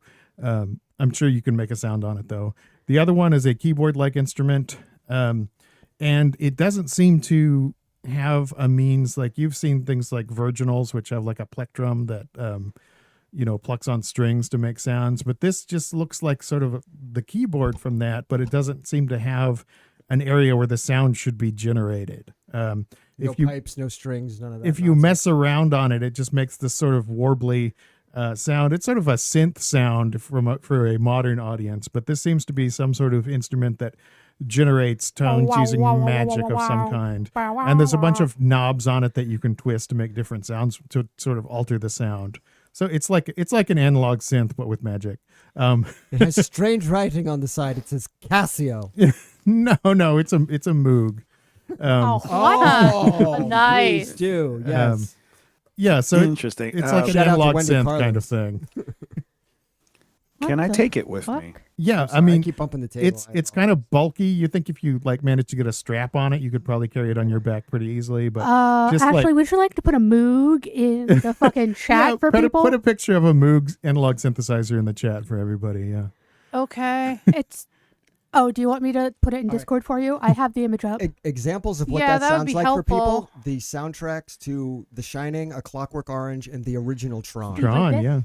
I'm sure you can make a sound on it, though. The other one is a keyboard-like instrument, and it doesn't seem to have a means. Like you've seen things like virginals, which have like a plectrum that plucks on strings to make sounds. But this just looks like sort of the keyboard from that, but it doesn't seem to have an area where the sound should be generated. No If you pipes, no strings, none of that. if you nonsense. mess around on it, it just makes this sort of warbly sound. It's sort of a synth sound for a modern audience, but this seems to be some sort of instrument that generates tones wow, using wow, wow, magic wow, of some wow. kind. Bow, wow, And there's a bunch wow. of knobs on it that you can twist to make different sounds to sort of alter the sound. So it's like an analog synth, but with magic. It has strange writing on the side. It says Casio. No, it's a Moog. Oh, what? Oh, Nice. please do. Yes. Yeah, so Interesting. it's like an Shout out to analog Wendy synth Carlos. kind of thing. Can I the take it with fuck? me? Yeah, I'm I sorry, mean, keep bumping the table. it's kind of bulky. You think if you like manage to get a strap on it, you could probably carry it on your back pretty easily. But just Ashley, like- would you like to put a Moog in the fucking chat yeah, for put people? put a picture of a Moog analog synthesizer in the chat for everybody. Yeah, Okay. It's Oh, do you want me to put it in All right. Discord for you? I have the image up. Examples of what Yeah, that that would sounds be like for people. helpful. The soundtracks to The Shining, A Clockwork Orange, and the original Tron. Things like Tron, this? yeah.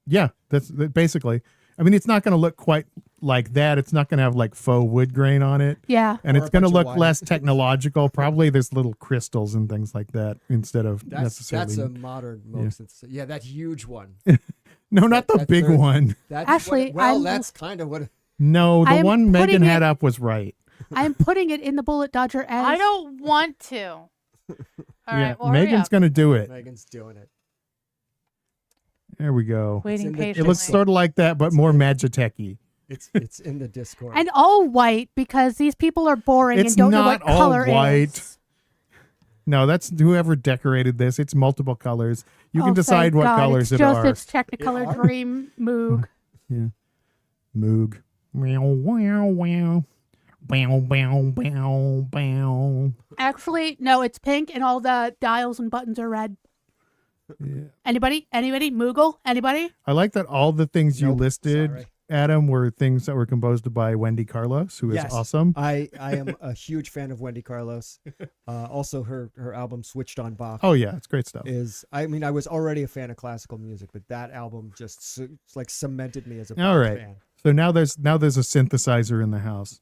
Yeah, that's basically. I mean, it's not going to look quite like that. It's not going to have like faux wood grain on it. Yeah. And Or it's a going to bunch of look wire. less technological. Probably there's little crystals and things like that instead of necessarily. That's a modern most. Yeah, that huge one. No, not the that's big very- one. That's Actually, that's kind of what. No, the I'm one Megan putting had it- up was right. I'm putting it in the Bullet Dodger as I don't want to. All right, well, hurry Megan's up. going to do it. Megan's doing it. There we go. Waiting in the- patiently. It looks sort of like that, but more Magitech-y. It's in the Discord. and all white because these people are boring It's and don't know not what all color white. is. No, that's whoever decorated this. It's multiple colors. You Oh, can decide thank what God, colors it's it are. Joseph's Technicolor It are? Dream Moog. Yeah. Moog. Meow, wow, wow. Bow, bow, bow, bow. Actually, no, it's pink and all the dials and buttons are red. Yeah. Anybody? Moogle? Anybody? I like that all the things you Nope, listed, sorry. Adam, were things that were composed by Wendy Carlos, who is Yes. awesome. I am a huge fan of Wendy Carlos. Also, her album "Switched on Bach" Oh, yeah, it's great stuff. is. I mean, I was already a fan of classical music, but that album just like cemented me as a All Bach right. fan. So now there's a synthesizer in the house.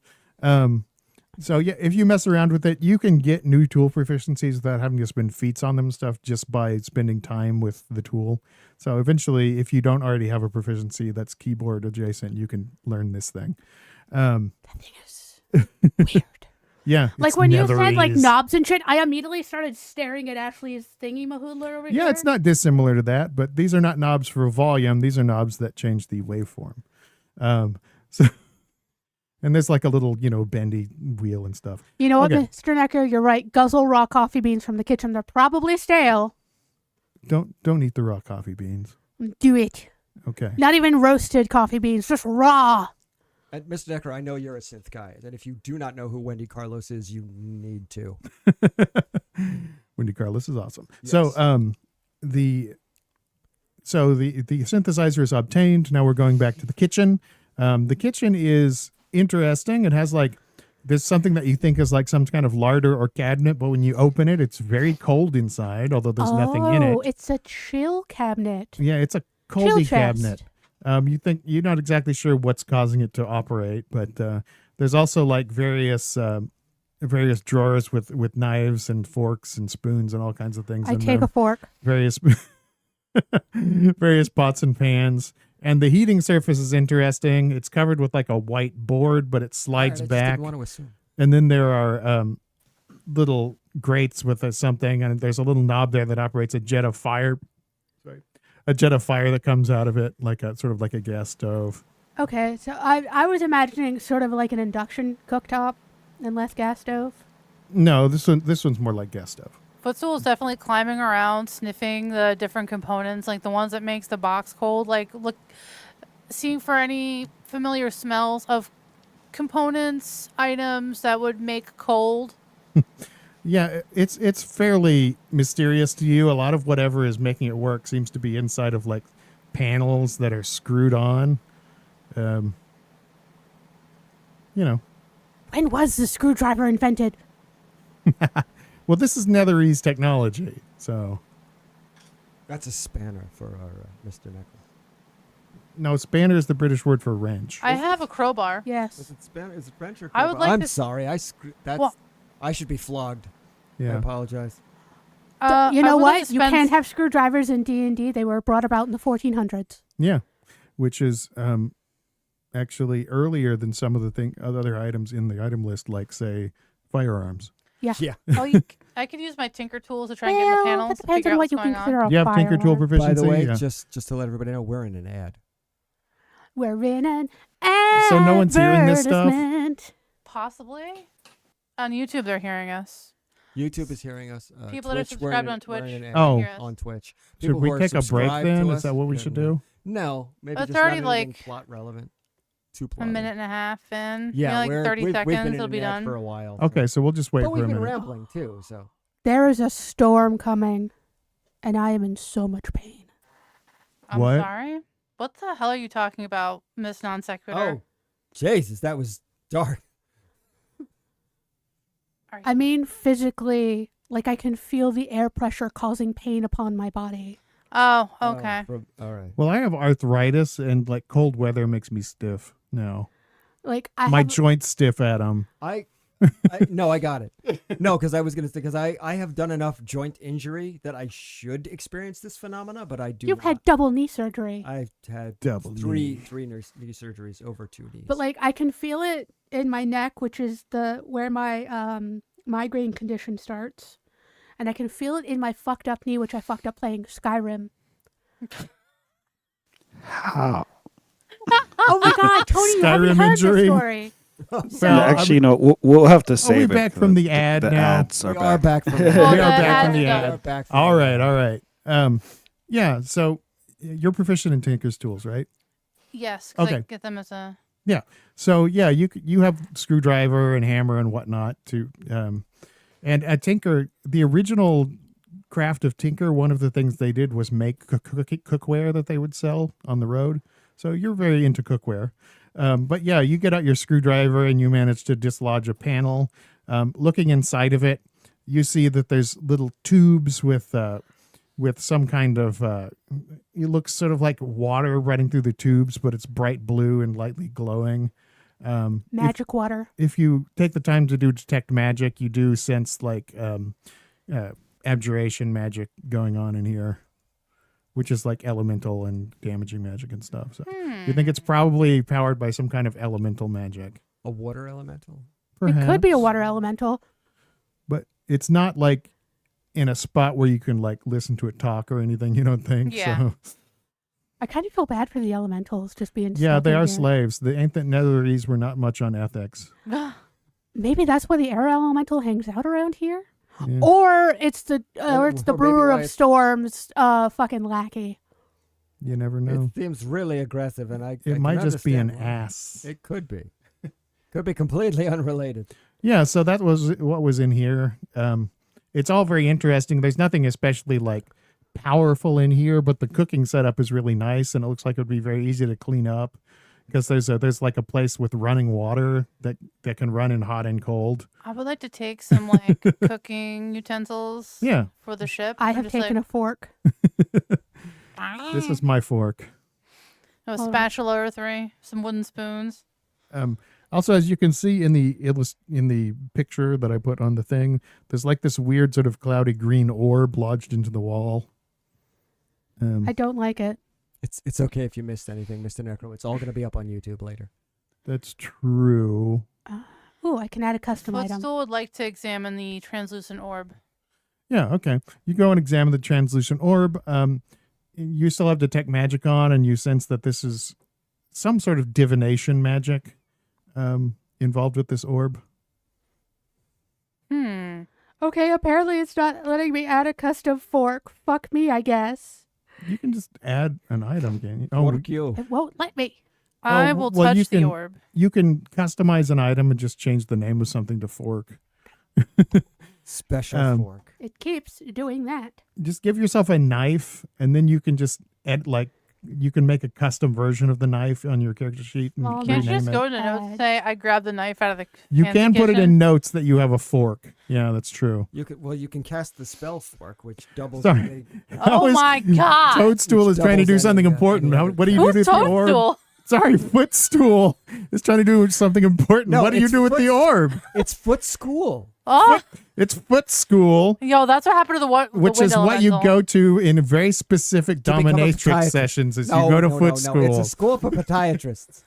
So yeah, if you mess around with it, you can get new tool proficiencies without having to spend feats on them and stuff just by spending time with the tool. So eventually, if you don't already have a proficiency that's keyboard adjacent, you can learn this thing. That thing is weird. Yeah. Like it's when you said like netherese. knobs and shit, I immediately started staring at Ashley's thingy mahoodler over here. Yeah, it's not dissimilar to that, but these are not knobs for volume. These are knobs that change the waveform. So, and there's like a little, bendy wheel and stuff. You know what, Okay. Mr. Necker? You're right. Guzzle raw coffee beans from the kitchen. They're probably stale. Don't eat the raw coffee beans. Do it. Okay. Not even roasted coffee beans, just raw. And Mr. Decker, I know you're a synth guy. And if you do not know who Wendy Carlos is, you need to. Wendy Carlos is awesome. Yes. So the synthesizer is obtained. Now we're going back to the kitchen. The kitchen is interesting. It has there's something that you think is like some kind of larder or cabinet, but when you open it, it's very cold inside, although there's nothing in it. Oh, it's a chill cabinet. Yeah, it's a Chill coldy chest. cabinet. You think you're not exactly sure what's causing it to operate, but there's also like various drawers with knives and forks and spoons and all kinds of things I in take them. a fork. Various various pots and pans. And the heating surface is interesting. It's covered with like a white board, but it slides All right, I just back. didn't want to assume. And then there are little grates with something, and there's a little knob there that operates a jet of fire. Sorry, a jet of fire that comes out of it, like a sort of like a gas stove. Okay, so I was imagining sort of like an induction cooktop and less gas stove. No, this one's more like gas stove. Footstool is definitely climbing around, sniffing the different components, like the ones that makes the box cold. Like seeing for any familiar smells of components, items that would make cold. Yeah, it's fairly mysterious to you. A lot of whatever is making it work seems to be inside of like panels that are screwed on. You know. When was the screwdriver invented? Well, this is Netherese technology, so That's a spanner for our Mr. Necklace. no, spanner is the British word for wrench. I have a crowbar. Yes. Is it spanner? Is it wrench or I would crowbar? like I'm to- sorry. That's. Well- I should be flogged. I Yeah. apologize. You I know would like what? to You spend- can't have screwdrivers in D&D. They were brought about in the 1400s. Yeah, which is actually earlier than some of the other items in the item list, like say firearms. Yeah. Yeah. I could use my tinker tools to try and get in the Well, panels that to depends figure on out what what's you going consider on. a You have Tinker Tool firearm. proficiency. By the way, Yeah. just to let everybody know, we're in an ad. We're in an So no one's hearing this stuff? advertisement. Possibly. On YouTube, they're hearing us. YouTube is hearing us. People that are Twitch, we're subscribed in- on Twitch. we're in an ad Oh. hear us. on Twitch. Should People we who are take a break subscribed then? to Is us that what we can- should do? No, maybe It's just not already, anything like, plot relevant. Too A plot minute and a half in. Yeah, like we're, 30 we've been seconds, in it'll an be ad done. for a while. Okay, so we'll just wait But for we've a been minute. rambling too. So There is a storm coming, and I am in so much pain. I'm What? sorry. What the hell are you talking about, Miss Non Sequitur? oh, Jesus, that was dark. I mean, physically, like I can feel the air pressure causing pain upon my body. Oh, okay. All right. Well, I have arthritis, and like cold weather makes me stiff now. Like I My have, joints stiff, Adam. No, I got it. No, because I was going to say, because I have done enough joint injury that I should experience this phenomena, but I do you've not. had double knee surgery. I've had Double three knee. knee surgeries over 2 knees. But like I can feel it in my neck, which is where my migraine condition starts, and I can feel it in my fucked up knee, which I fucked up playing Skyrim. How? Oh my god, Tony, you haven't Skyrim heard injury? this story. So Yeah, actually, we'll have to Are save we it. back from the ad the now? ads are we are back. back from We the are the back from ads the are ad. back from All the right, ad. all right. Yeah. So you're proficient in Tinker's tools, right? Yes. 'Cause I Okay. get them as a. So yeah, you have screwdriver and hammer and whatnot to, and at Tinker, the original craft of Tinker, one of the things they did was make cookware that they would sell on the road. So you're very into cookware. But yeah, you get out your screwdriver and you manage to dislodge a panel. Looking inside of it, you see that there's little tubes with some kind of it looks sort of like water running through the tubes, but it's bright blue and lightly glowing. magic water. If you take the time to do detect magic, you do sense like abjuration magic going on in here, which is like elemental and damaging magic and stuff. So you think it's probably powered by some kind of elemental magic. A water elemental? Perhaps. It could be a water elemental. But it's not like in a spot where you can like listen to it talk or anything, you don't think? Yeah. So, I kind of feel bad for the elementals just being yeah, stuck they in are here. slaves. The ancient Netherese were not much on ethics. Maybe that's why the air elemental hangs out around here. Yeah. Or it's the Or maybe brewer why of it's- storms fucking lackey. You never know. It seems really aggressive, and I It can might just be an understand why. ass. It could be. Could be completely unrelated. Yeah, so that was what was in here. It's all very interesting. There's nothing especially like powerful in here, but the cooking setup is really nice, and it looks like it would be very easy to clean up because there's like a place with running water that can run in hot and cold. I would like to take some like cooking utensils. Yeah, For the ship. I I'm have just taken a fork. this is my fork. a Hold on. spatula or 3, some wooden spoons. Also, as you can see in the picture that I put on the thing, there's like this weird sort of cloudy green orb lodged into the wall. I don't like it. It's okay if you missed anything, Mr. Necro. It's all going to be up on YouTube later. That's true. Ooh, I can add a custom item. Footstool would like to examine the translucent orb. Yeah, okay. You go and examine the translucent orb. You still have detect magic on, and you sense that this is some sort of divination magic involved with this orb. Okay, apparently it's not letting me add a custom fork. Fuck me, I guess. You can just add an item, can you? Oh, Fork you. It won't let me. I will well, you touch the can- orb. you can customize an item and just change the name of something to fork. Special fork. It keeps doing that. Just give yourself a knife, and then you can just add you can make a custom version of the knife on your character sheet and Well, Can't you rename just it. go to notes and say, I grabbed the knife out of the You fancy can put it kitchen? in notes that you have a fork. Yeah, that's true. You can cast the spell fork, which doubles. Sorry. Oh my God. Toadstool is Which trying to do doubles something any, important. any How, other- what do you do Who's with the orb? Toadstool? Sorry, Footstool is trying to do something important. No, what do you it's do with the orb? It's foot school. Oh, It's Footstool, yo, that's what happened to the which wind is what you elemental. go to in very specific To become a dominatrix podiatrist. sessions. Is No, you go to no, Footstool. No. It's a school for podiatrists,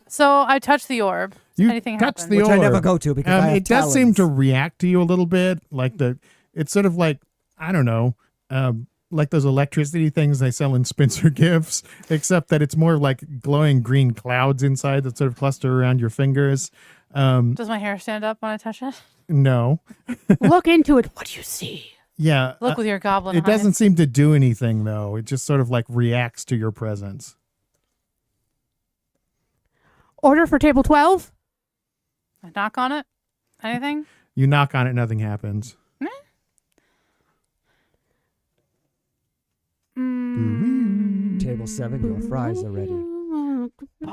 So I touched the orb. You Anything touch happens. the which I never orb. go to because I have It does seem talons. to react to you a little bit, like it's sort of like, I don't know, like those electricity things they sell in Spencer Gifts, except that it's more like glowing green clouds inside that sort of cluster around your fingers. Does my hair stand up when I touch it? No, Look into it. What do you see? yeah, Look with your goblin it eyes. doesn't seem to do anything though. It just sort of like reacts to your presence. Order for table 12? I knock on it? Anything? You knock on it, nothing happens. Table 7, your fries are ready.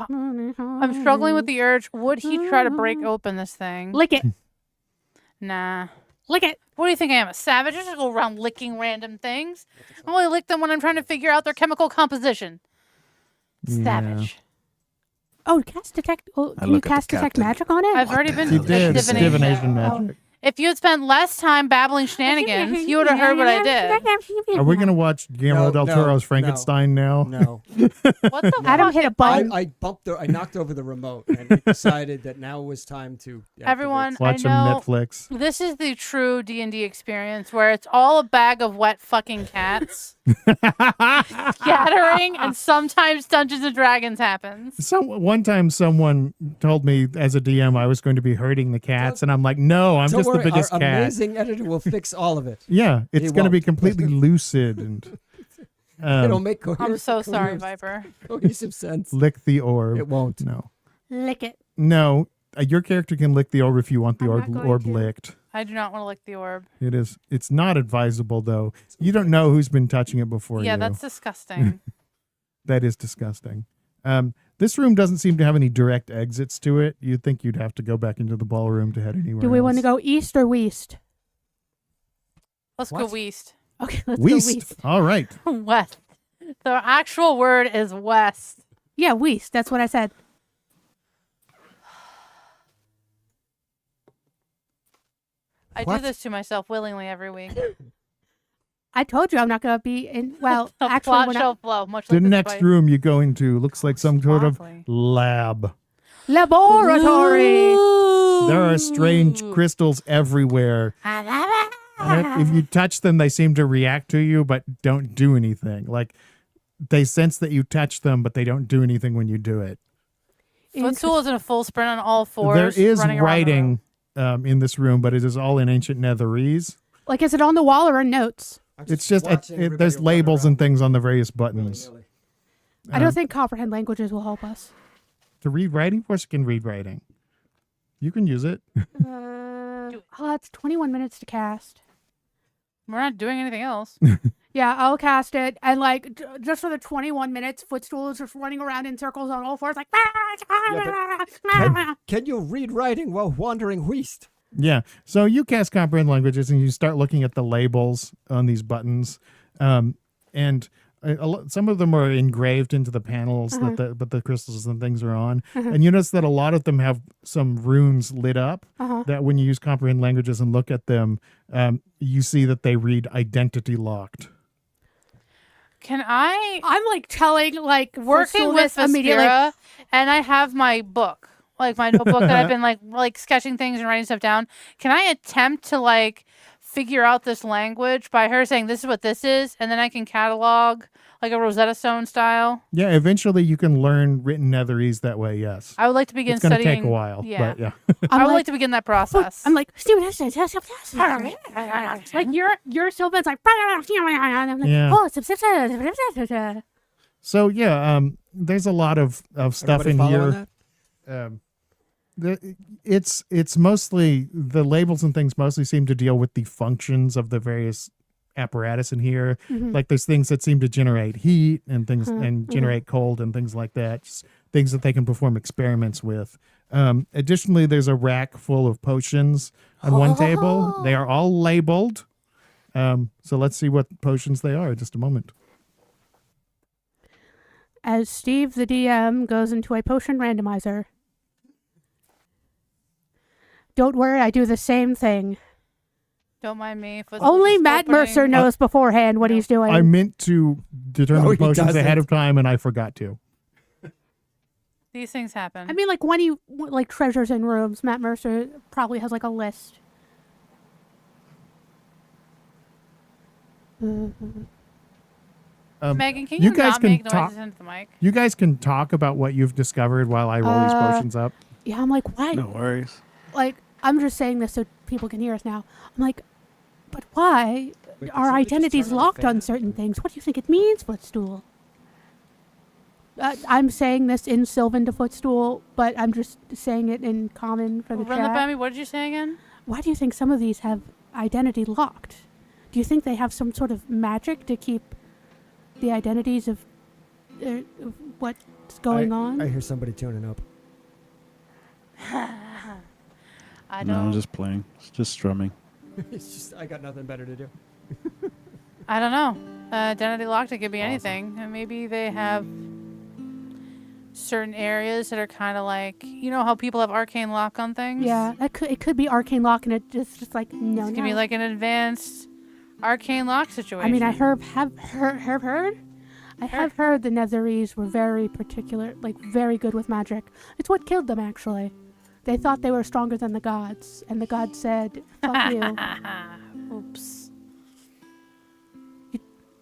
I'm struggling with the urge. Would he try to break open this thing? Lick it. Nah. Lick it. What do you think I am, a savage? I just go around licking random things. I only lick them when I'm trying to figure out their chemical composition. Yeah. Savage. Oh, cast detect. Oh, I can you look at the cast detect captain. magic on it? I've already been He did. divination. Divination magic. If you had spent less time babbling shenanigans, you would have heard what I did. Are we going to watch Guillermo No, del no, Toro's no. Frankenstein now? No. What the Adam fuck? hit a button. I knocked over the remote and it decided that now was time to activate. Everyone, Watch some I know Netflix. this is the true D&D experience where it's all a bag of wet fucking cats scattering, and sometimes Dungeons and Dragons happens. One time someone told me as a DM I was going to be hurting the cats, and I'm like, no, I'm Don't just worry, the biggest our cat. amazing editor will fix all of it. Yeah, it's He going to be won't. completely lucid and It'll make coherent, I'm so sorry, coherent- Viper. cohesive sense. lick the orb. It won't. No, Lick it. no. Your character can lick the orb if you want the I'm orb, not going orb to. licked. I do not want to lick the orb. It's not advisable though. You don't know who's been touching it before Yeah, you. that's disgusting. That is disgusting. This room doesn't seem to have any direct exits to it. You'd think you'd have to go back into the ballroom to head anywhere. Do we want to else. go east or west? Let's go What? west. Okay, let's West. go west. All right. West. The actual word is west. Yeah, west. That's what I said. I What? do this to myself willingly every week. I told you I'm not going to be in. Well, The actually, plot when shall flow, much The like next spice. room you go into looks like some sort of Lovely. lab. laboratory. There are strange crystals everywhere. And if you touch them, they seem to react to you, but don't do anything. Like they sense that you touch them, but they don't do anything when you do it. Footstool is in a full sprint on all fours. There is running around the writing room. in this room, but it is all in ancient Netherese. Like, is it on the wall or in notes? I'm It's just watching everybody there's run labels around and things on the various buttons. willy-nilly. I don't think comprehend languages will help us. To read writing, of course you can read writing. You can use it. It's 21 minutes to cast. We're not doing anything else. Yeah, I'll cast it. And, like, just for the 21 minutes, Footstool is just running around in circles on all fours, like. Can you read writing while wandering west? Yeah. So you cast comprehend languages and you start looking at the labels on these buttons. And some of them are engraved into the panels that the crystals and things are on. And you notice that a lot of them have some runes lit up that when you use comprehend languages and look at them, you see that they read identity locked. Can I I'm, like, telling, like, working Footstool with this immediately. Vespera, and I have my book, like my notebook that I've been like sketching things and writing stuff down. Can I attempt to like figure out this language by her saying this is what this is, and then I can catalog like a Rosetta Stone style? Yeah, eventually you can learn written Netherese that way, yes. I would like to begin It's going to studying. take a while, Yeah, but yeah. I'm I would like, like to begin that process. I'm like, Steven, like, you're so bad. It's like, I'm like, Yeah. oh, So yeah, there's a lot of stuff Everybody in following here. that? It's mostly the labels and things mostly seem to deal with the functions of the various apparatus in here. Like there's things that seem to generate heat and things and generate cold and things like that. Just things that they can perform experiments with. Additionally, there's a rack full of potions on one table. They are all labeled. So let's see what potions they are in just a moment. As Steve, the DM, goes into a potion randomizer. Don't worry, I do the same thing. Don't mind me. Only Matt Mercer knows beforehand what he's doing. I meant to determine No, the he potions ahead doesn't. of time, and I forgot to. These things happen. I mean, like, when he, like, treasures in rooms, Matt Mercer probably has, like, a list. Megan, can you you, guys not can make talk- noises into the mic? You guys can talk about what you've discovered while I roll these potions up. Yeah, I'm like, why? No worries. Like, I'm just saying this so people can hear us now. I'm like, but why Wait, can are somebody just identities turn on the locked on fan? certain things? What do you think it means, Footstool? I'm saying this in Sylvan to Footstool, but I'm just saying it in common for the Run that by chat. me. What did you say again? Why do you think some of these have identity locked? Do you think they have some sort of magic to keep the identities of what's going on? I hear somebody tuning up. I No, I'm don't. just playing. It's just strumming. It's just I got nothing better to do. I don't know. Identity locked. It could be Awesome. anything. And maybe they have certain areas that are kind of like, you know how people have arcane lock on things. Yeah, it could be arcane lock, and it just like no. It could be like an advanced arcane lock situation. I mean, I have heard. I have heard the Netherese were very particular, like very good with magic. It's what killed them, actually. They thought they were stronger than the gods, and the gods said, "Fuck you." Oops.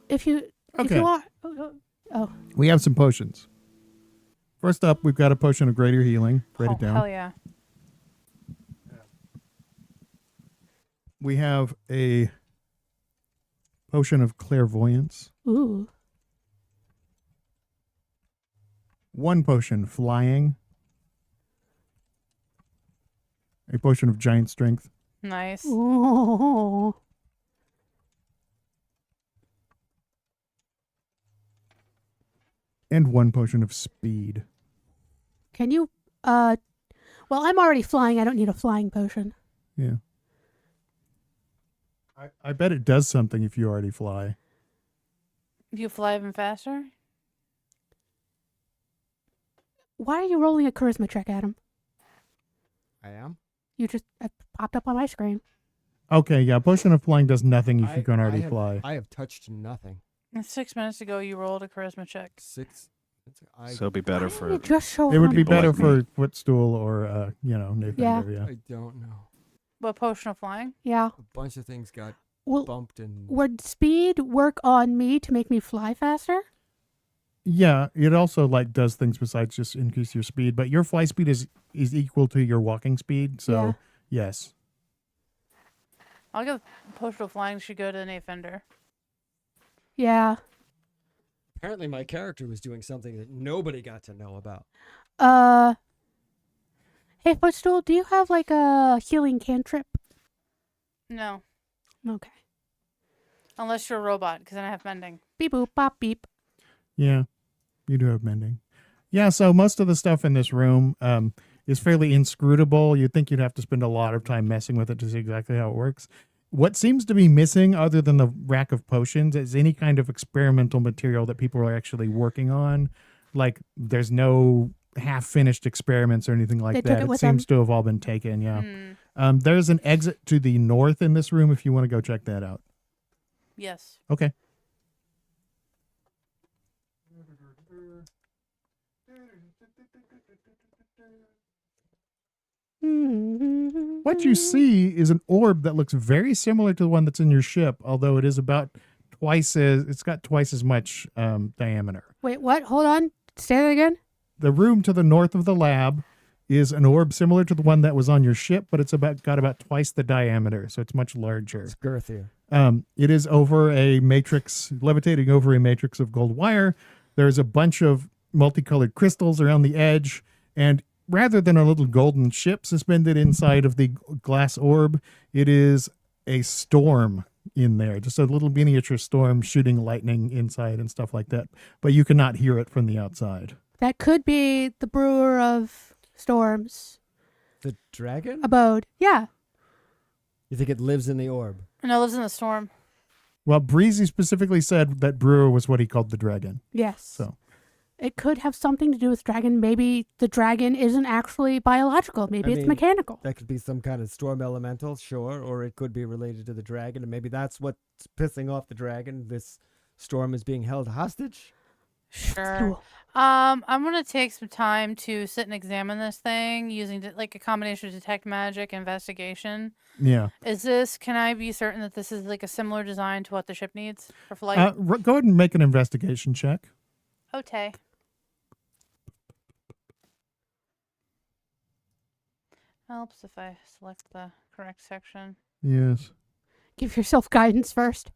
If you Okay. are, We have some potions. First up, we've got a potion of greater healing. Write it down. Hell yeah. We have a potion of clairvoyance. ooh, One potion flying. A potion of giant strength. Nice. ooh. And one potion of speed. Can you? Well, I'm already flying. I don't need a flying potion. Yeah. I bet it does something if you already fly. You fly even faster? Why are you rolling a charisma check, Adam? I am. You just popped up on my screen. Okay, yeah, potion of flying does nothing if you can already have, fly. I have touched nothing. 6 minutes ago, you rolled a charisma check. 6. So it'll be better Why didn't for. you just show It would on be it? better Like for me. footstool or Nathan. Yeah. Yeah. I don't know. What potion of flying? Yeah. A bunch of things got Well, bumped and would speed work on me to make me fly faster? Yeah, it also like does things besides just increase your speed, but your fly speed is equal to your walking speed, so Yeah. yes. I'll give potion of flying should go to Nate Fender. Yeah. apparently my character was doing something that nobody got to know about. Hey, Footstool, do you have like a healing cantrip? No, Okay. unless you're a robot, because then I have mending. Beep boop bop beep. Yeah, you do have mending. Yeah, so most of the stuff in this room is fairly inscrutable. You'd think you'd have to spend a lot of time messing with it to see exactly how it works. What seems to be missing, other than the rack of potions, is any kind of experimental material that people are actually working on. Like, there's no half-finished experiments or anything like They that. took it with seems to have all been taken, yeah. Hmm. There's an exit to the north in this room if you want to go check that out. Yes. Okay. What you see is an orb that looks very similar to the one that's in your ship, although it is about it's got twice as much diameter. Wait, what? Hold on. Say that again. The room to the north of the lab is an orb similar to the one that was on your ship, but it's got about twice the diameter, so it's much larger. It's girthier. It is over a matrix, levitating over a matrix of gold wire. There's a bunch of multicolored crystals around the edge, and rather than a little golden ship suspended inside of the glass orb, it is a storm in there, just a little miniature storm shooting lightning inside and stuff like that. But you cannot hear it from the outside. That could be the brewer of storms The dragon? abode. Yeah. You think it lives in the orb? And it lives in the storm. Well, Breezy specifically said that Brewer was what he called the dragon. Yes. So It could have something to do with dragon. Maybe the dragon isn't actually biological. Maybe I it's mean, mechanical. That could be some kind of storm elemental, sure, or it could be related to the dragon, and maybe that's what's pissing off the dragon. This storm is being held hostage. Sure. Cool. I'm gonna take some time to sit and examine this thing using like a combination of detect magic and investigation. yeah. Can I be certain that this is like a similar design to what the ship needs for flight? Go ahead and make an investigation check. Okay. Helps if I select the correct section. Yes. Give yourself guidance first.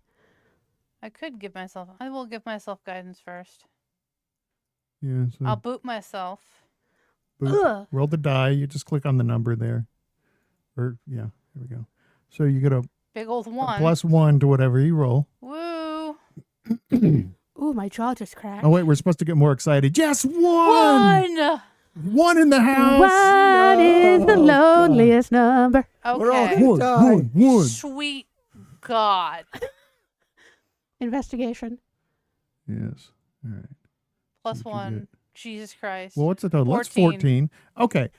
I will give myself guidance first. Yeah. So I'll boot myself. boop. Ugh. Roll the die. You just click on the number there. Or yeah, there we go. So you get a Big old one. +1 to whatever you roll. Woo! Ooh, my jaw just cracked. Oh, wait, we're supposed to get more excited. Yes, one! One in the house! What is the Oh, God. loneliest number? We're all Okay. gonna One, die. one. Sweet God. Investigation. Yes. All right. Plus What'd you one. get? Jesus Christ. Well, what's the total? That's 14. 14. Okay.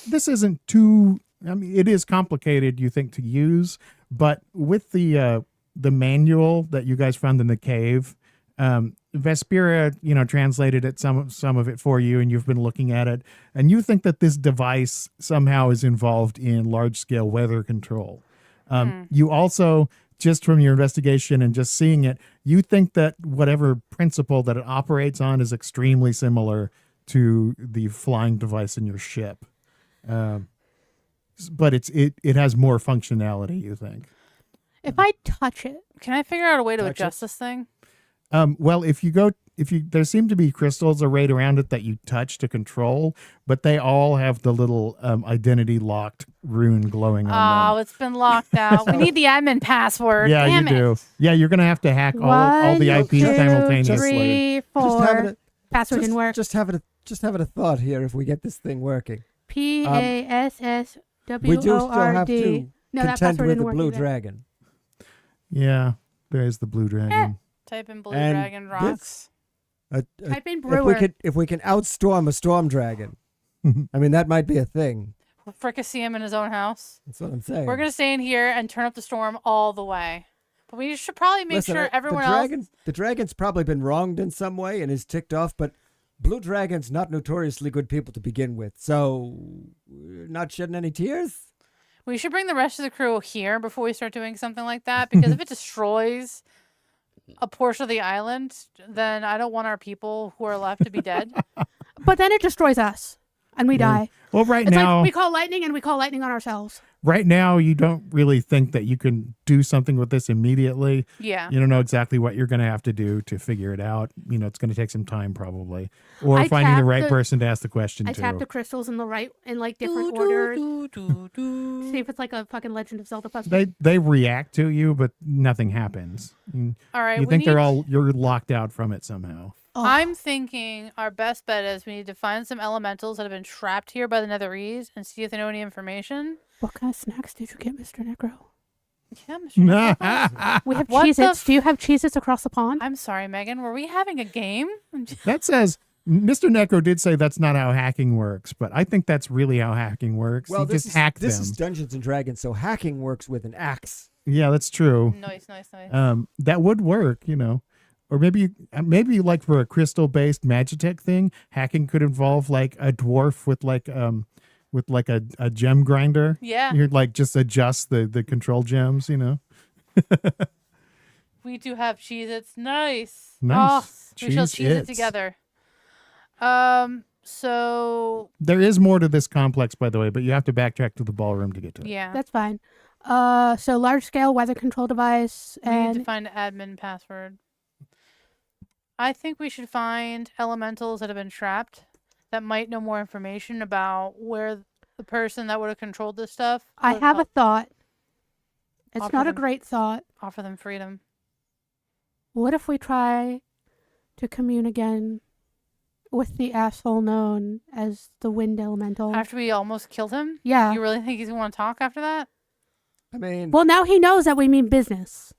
This isn't too, I mean, it is complicated, you think, to use, but with the manual that you guys found in the cave, Vespera, translated it, some of it for you, and you've been looking at it, and you think that this device somehow is involved in large-scale weather control. You also, just from your investigation and just seeing it, you think that whatever principle that it operates on is extremely similar to the flying device in your ship. But it has more functionality, you think. If I touch it, Can I figure out a way to Touch adjust it. this thing? Well, there seem to be crystals arrayed around it that you touch to control, but they all have the little identity locked rune glowing Oh, on them. it's been locked out. We need the admin password. Yeah, Damn you do. Yeah, you're gonna have to hack all the One, IPs two, simultaneously. 3, Just having 4. a Password didn't work. Just having a thought here. If we get this thing working, P A S S we W do O still R have D. to No, that contend password with didn't the work blue either. dragon. Yeah, there's the blue dragon. Type in Blue And Dragon Rocks. Type in If brewer. we can outstorm a storm dragon, I mean that might be a thing. Fricassee him in his own house. That's what I'm saying. We're going to stay in here and turn up the storm all the way. But we should probably make Listen, sure everyone the dragon's probably been wronged in some way and is ticked off, but blue dragons not notoriously good people to begin with. So, not shedding any tears. we should bring the rest of the crew here before we start doing something like that. Because if it destroys a portion of the island, then I don't want our people who are left to be dead. But then it destroys us, and we Yeah. die. Well, right It's now, like we call lightning, and we call lightning on ourselves. right now, you don't really think that you can do something with this immediately. Yeah. You don't know exactly what you're going to have to do to figure it out. It's going to take some time probably, or I finding the tapped right the- person to ask the question I to. tap the crystals in different orders. See if it's like a fucking Legend of Zelda puzzle. They react to you, but nothing happens. You All right. think you're locked out from it somehow. Oh, I'm thinking our best bet is we need to find some elementals that have been trapped here by the Netherese and see if they know any information. what kind of snacks did you get, Mr. Necro? Yeah, Mr. Knuckles. We have What the Cheez-Its. Do you have Cheez-Its across the pond? I'm sorry, Megan. Were we having a game? That says Mr. Necro did say that's not how hacking works, but I think that's really how hacking works. Well, you this just hack this them. is Dungeons and Dragons, so hacking works with an axe. Yeah, that's true. Nice. That would work, or maybe like for a crystal-based Magitech thing, hacking could involve like a dwarf with like a gem grinder. Yeah, You'd like just adjust the control gems, we do have Cheez-Its. Nice. Nice. Oh, we shall cheese it Cheez-Its. together. So There is more to this complex, by the way, but you have to backtrack to the ballroom to get to it. yeah, That's fine. So large scale weather control device we need to and find admin password. I think we should find elementals that have been trapped that might know more information about where the person that would have controlled this stuff. I would have a help thought. It's Offer not a them. great thought. offer them freedom. What if we try to commune again with the asshole known as the wind elemental? After we almost killed him, Yeah. you really think he's gonna want to talk after that? I mean, Well, now he knows that we mean business.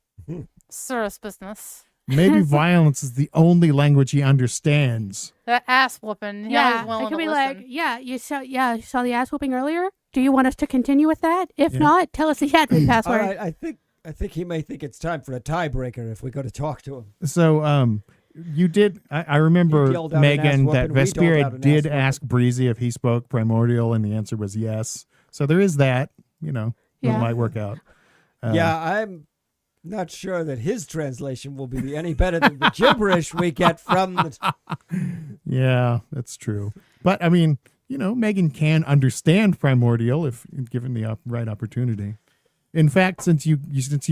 Serious business. Maybe violence is the only language he understands. That ass whooping. Yeah, he's willing I could to be listen. like, you saw the ass whooping earlier. Do you want us to continue with that? If Yeah. not, tell us the admin all password. right. I think he may think it's time for a tiebreaker if we go to talk to him. So, you did. I remember, You yelled out an Megan, ass that whooping, we doled out Vespera an did ass ask Breezy if he spoke primordial, and the answer was yes. So there is that. It Yeah. might work out. Yeah, I'm not sure that his translation will be any better than the gibberish we get from the. Yeah, that's true. But I mean, Megan can understand primordial if given the right opportunity. In fact, since you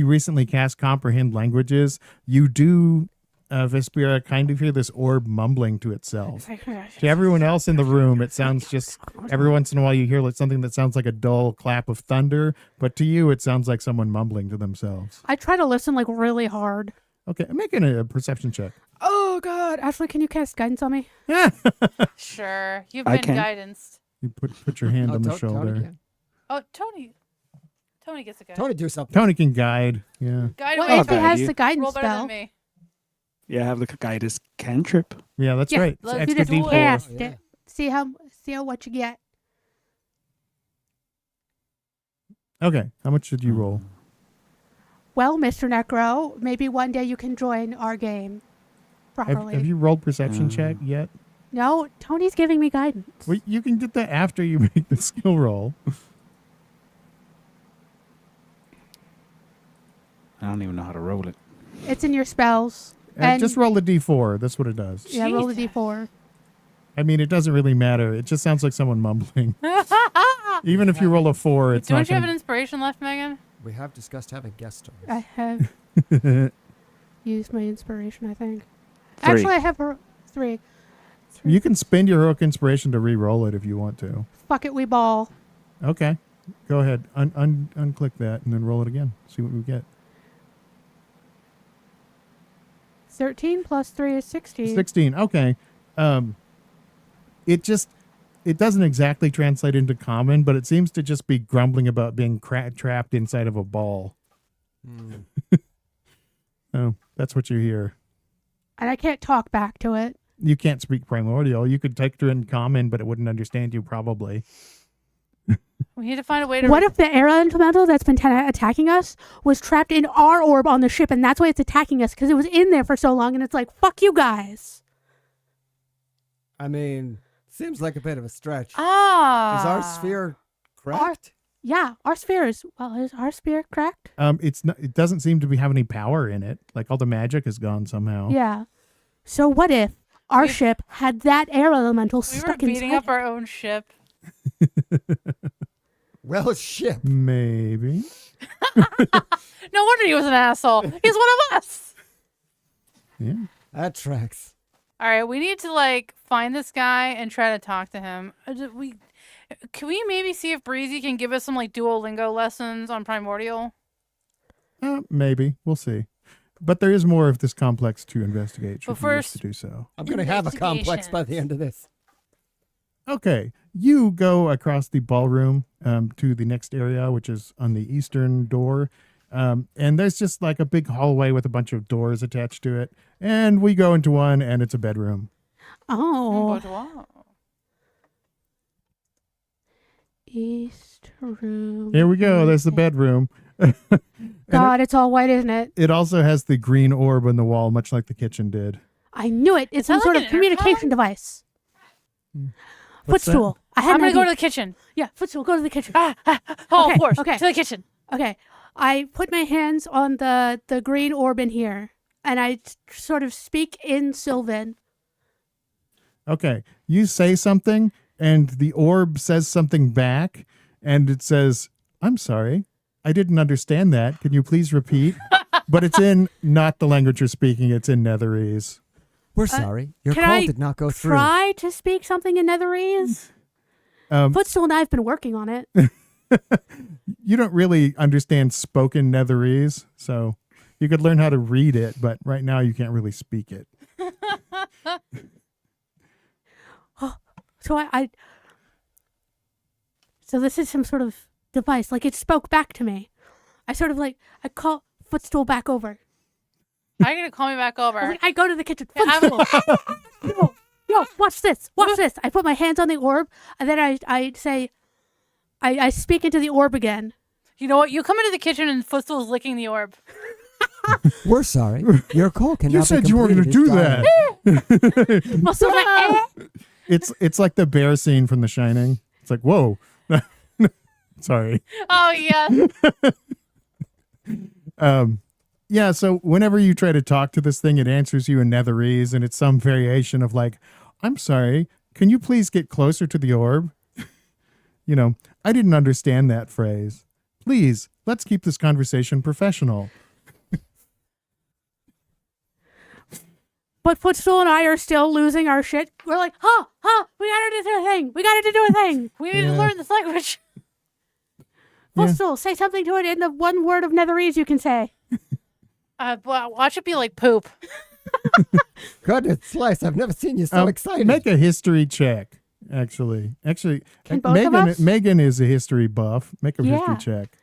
recently cast comprehend languages, you do, Vespera, kind of hear this orb mumbling to itself. To everyone else in the room, it sounds just every once in a while you hear like something that sounds like a dull clap of thunder, but to you it sounds like someone mumbling to themselves. I try to listen like really hard. Okay, I'm making a perception check. Oh Ashley, can you cast guidance on me? Sure. You've I been can. guidance. You put your hand on the shoulder. Tony, Oh, Tony. Tony gets a guide. Tony, do something. Tony can guide. Yeah. Guide What away. if he guide has you. the guidance Roll better spell? than me. Yeah, I have the guidance cantrip. Yeah, that's Yeah, right. It's let's extra do this. You D4. cast Yeah. it. See how what you get. Okay. How much did you roll? Well, Mr. Necro, maybe one day you can join our game properly. Have you rolled perception check yet? No, Tony's giving me guidance. Well, you can get that after you make the skill roll. I don't even know how to roll it. It's in your spells. And Just roll a D4. That's what it does. yeah, roll a d4. I mean, it doesn't really matter. It just sounds like someone mumbling. Even if you roll a 4, it's Don't not you have an gonna... inspiration left, Megan? We have discussed having guest stars. I have used my inspiration, I think. 3. Actually, I have 3. You can spend your heroic inspiration to re-roll it if you want to. Fuck it, we ball. Okay. Go ahead. Unclick that and then roll it again. See what we get. 13 plus 3 is 16. 16. Okay. It doesn't exactly translate into common, but it seems to just be grumbling about being trapped inside of a ball. Oh, that's what you hear. And I can't talk back to it. You can't speak primordial. You could take to it in common, but it wouldn't understand you probably. We need to find a way to. What if the air elemental that's been attacking us was trapped in our orb on the ship, and that's why it's attacking us, because it was in there for so long, and it's like, fuck you guys. I mean, seems like a bit of a stretch. Ah. Is our sphere cracked? Yeah, our sphere is our sphere cracked? It's not, it doesn't seem to be have any power in it. Like all the magic is gone somehow. Yeah. So what if our We- ship had that air elemental We were stuck beating inside up our own ship. Well, ship. Maybe. No wonder he was an asshole. He's one of us. Yeah. That tracks. All right, we need to like find this guy and try to talk to him. Can we maybe see if Breezy can give us some like Duolingo lessons on Primordial? Maybe. We'll see. But there is more of this complex to investigate. But Should you wish first- to do so. I'm going to have a complex by the end of this. Okay, you go across the ballroom to the next area, which is on the eastern door. And there's just like a big hallway with a bunch of doors attached to it. And we go into one, and it's a bedroom. Oh. But wow. East room. Here we go. There's the bedroom. God, it's all white, isn't it? It also has the green orb on the wall, much like the kitchen did. I knew it. It's Is that some sort like of an communication intercom? device. What's that? Footstool. I had I'm an gonna go idea. to the kitchen. Yeah, footstool. Go to the kitchen. Oh, Okay, of course. okay. To the kitchen. Okay. I put my hands on the green orb in here, and I sort of speak in Sylvan. Okay, you say something, and the orb says something back, and it says, "I'm sorry, I didn't understand that. Can you please repeat?" But it's in not the language you're speaking. It's in Netherese. We're sorry. Your can call I did not go through. Try to speak something in Netherese. Footstool and I have been working on it. You don't really understand spoken Netherese, so you could learn how to read it, but right now you can't really speak it. So this is some sort of device. Like it spoke back to me. I sort of like I call Footstool back over. Are you gonna call me back over? I go to the kitchen. I'm- Footstool. Yo, watch this. Watch this. I put my hands on the orb, and then I say, I speak into the orb again. You know what? You come into the kitchen and Footstool's licking the orb. We're sorry. Your call cannot You be said you were going to completed do as that. dialed. Footstool's like, It's like the bear scene from The Shining. It's like, whoa. Sorry. Oh yeah. Yeah, so whenever you try to talk to this thing, it answers you in Netherese, and it's some variation of like, "I'm sorry, can you please get closer to the orb?" You know, I didn't understand that phrase. Please, let's keep this conversation professional. but Footstool and I are still losing our shit. We're like, we gotta do a thing. We gotta do a thing. We need to Yeah. learn this language. Yeah. Footstool, say something to it in the one word of Netherese you can say. Well, watch it be like poop. goodness, Slice, I've never seen you so excited. Make a history check. Actually, Can both of us? Megan is a history buff. Make a history Yeah. check.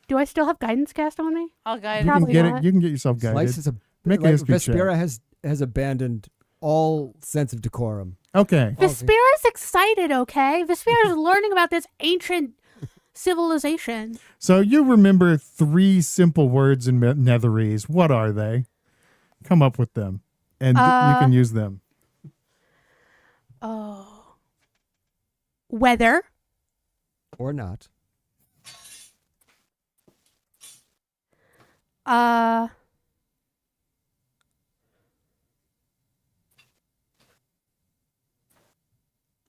Do I still have guidance cast on me? I'll guide You it. can Probably get not. it. You can get yourself guided. Slice is a Make a like, history check. Vespera has abandoned all sense of decorum. Okay. Vespera's excited, okay? Vespera's learning about this ancient civilization. So you remember 3 simple words in Netherese. What are they? Come up with them, and you can use them. Oh. Weather. Or not.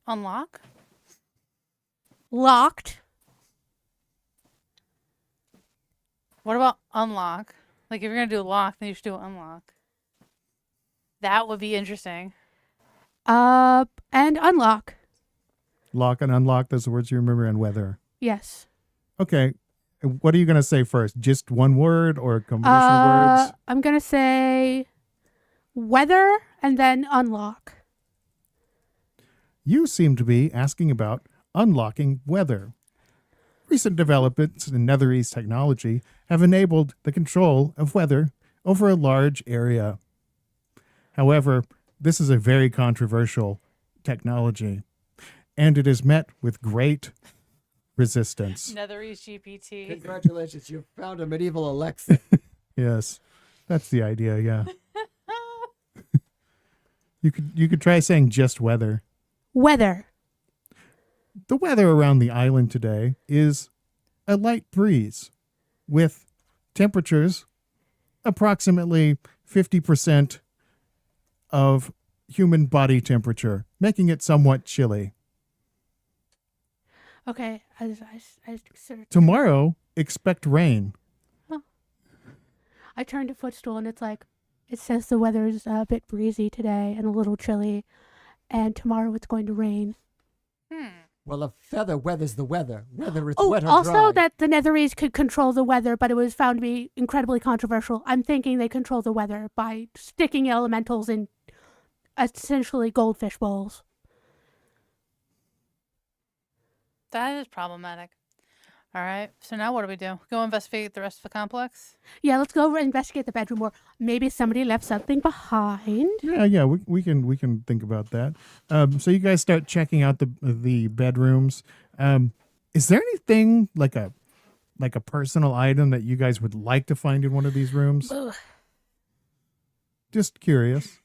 Unlock. Locked. What about unlock? Like if you're gonna do lock, then you should do unlock. That would be interesting. And unlock. Lock and unlock. Those are the words you remember, and weather. Yes. Okay. What are you going to say first? Just one word or a combination of words? I'm gonna say weather and then unlock. You seem to be asking about unlocking weather. Recent developments in Netherese technology have enabled the control of weather over a large area. However, this is a very controversial technology, and it is met with great resistance. Netherese GPT. Congratulations, you found a medieval Alexa. Yes, that's the idea. Yeah, you could try saying just weather. Weather. The weather around the island today is a light breeze with temperatures approximately 50% of human body temperature, making it somewhat chilly. Okay. I sort of Tomorrow, expect rain. I turned to footstool and it's like, it says the weather's a bit breezy today and a little chilly, and tomorrow it's going to rain. Well, a feather weathers the weather. Whether it's Oh, wet or also dry. that the Netherese could control the weather, but it was found to be incredibly controversial. I'm thinking they control the weather by sticking elementals in essentially goldfish bowls. That is problematic. All right. So now what do we do? Go investigate the rest of the complex? Yeah, let's go investigate the bedroom, or maybe somebody left something behind. Yeah, we can think about that. So you guys start checking out the bedrooms. Is there anything like a personal item that you guys would like to find in one of these rooms? Ugh. Just curious.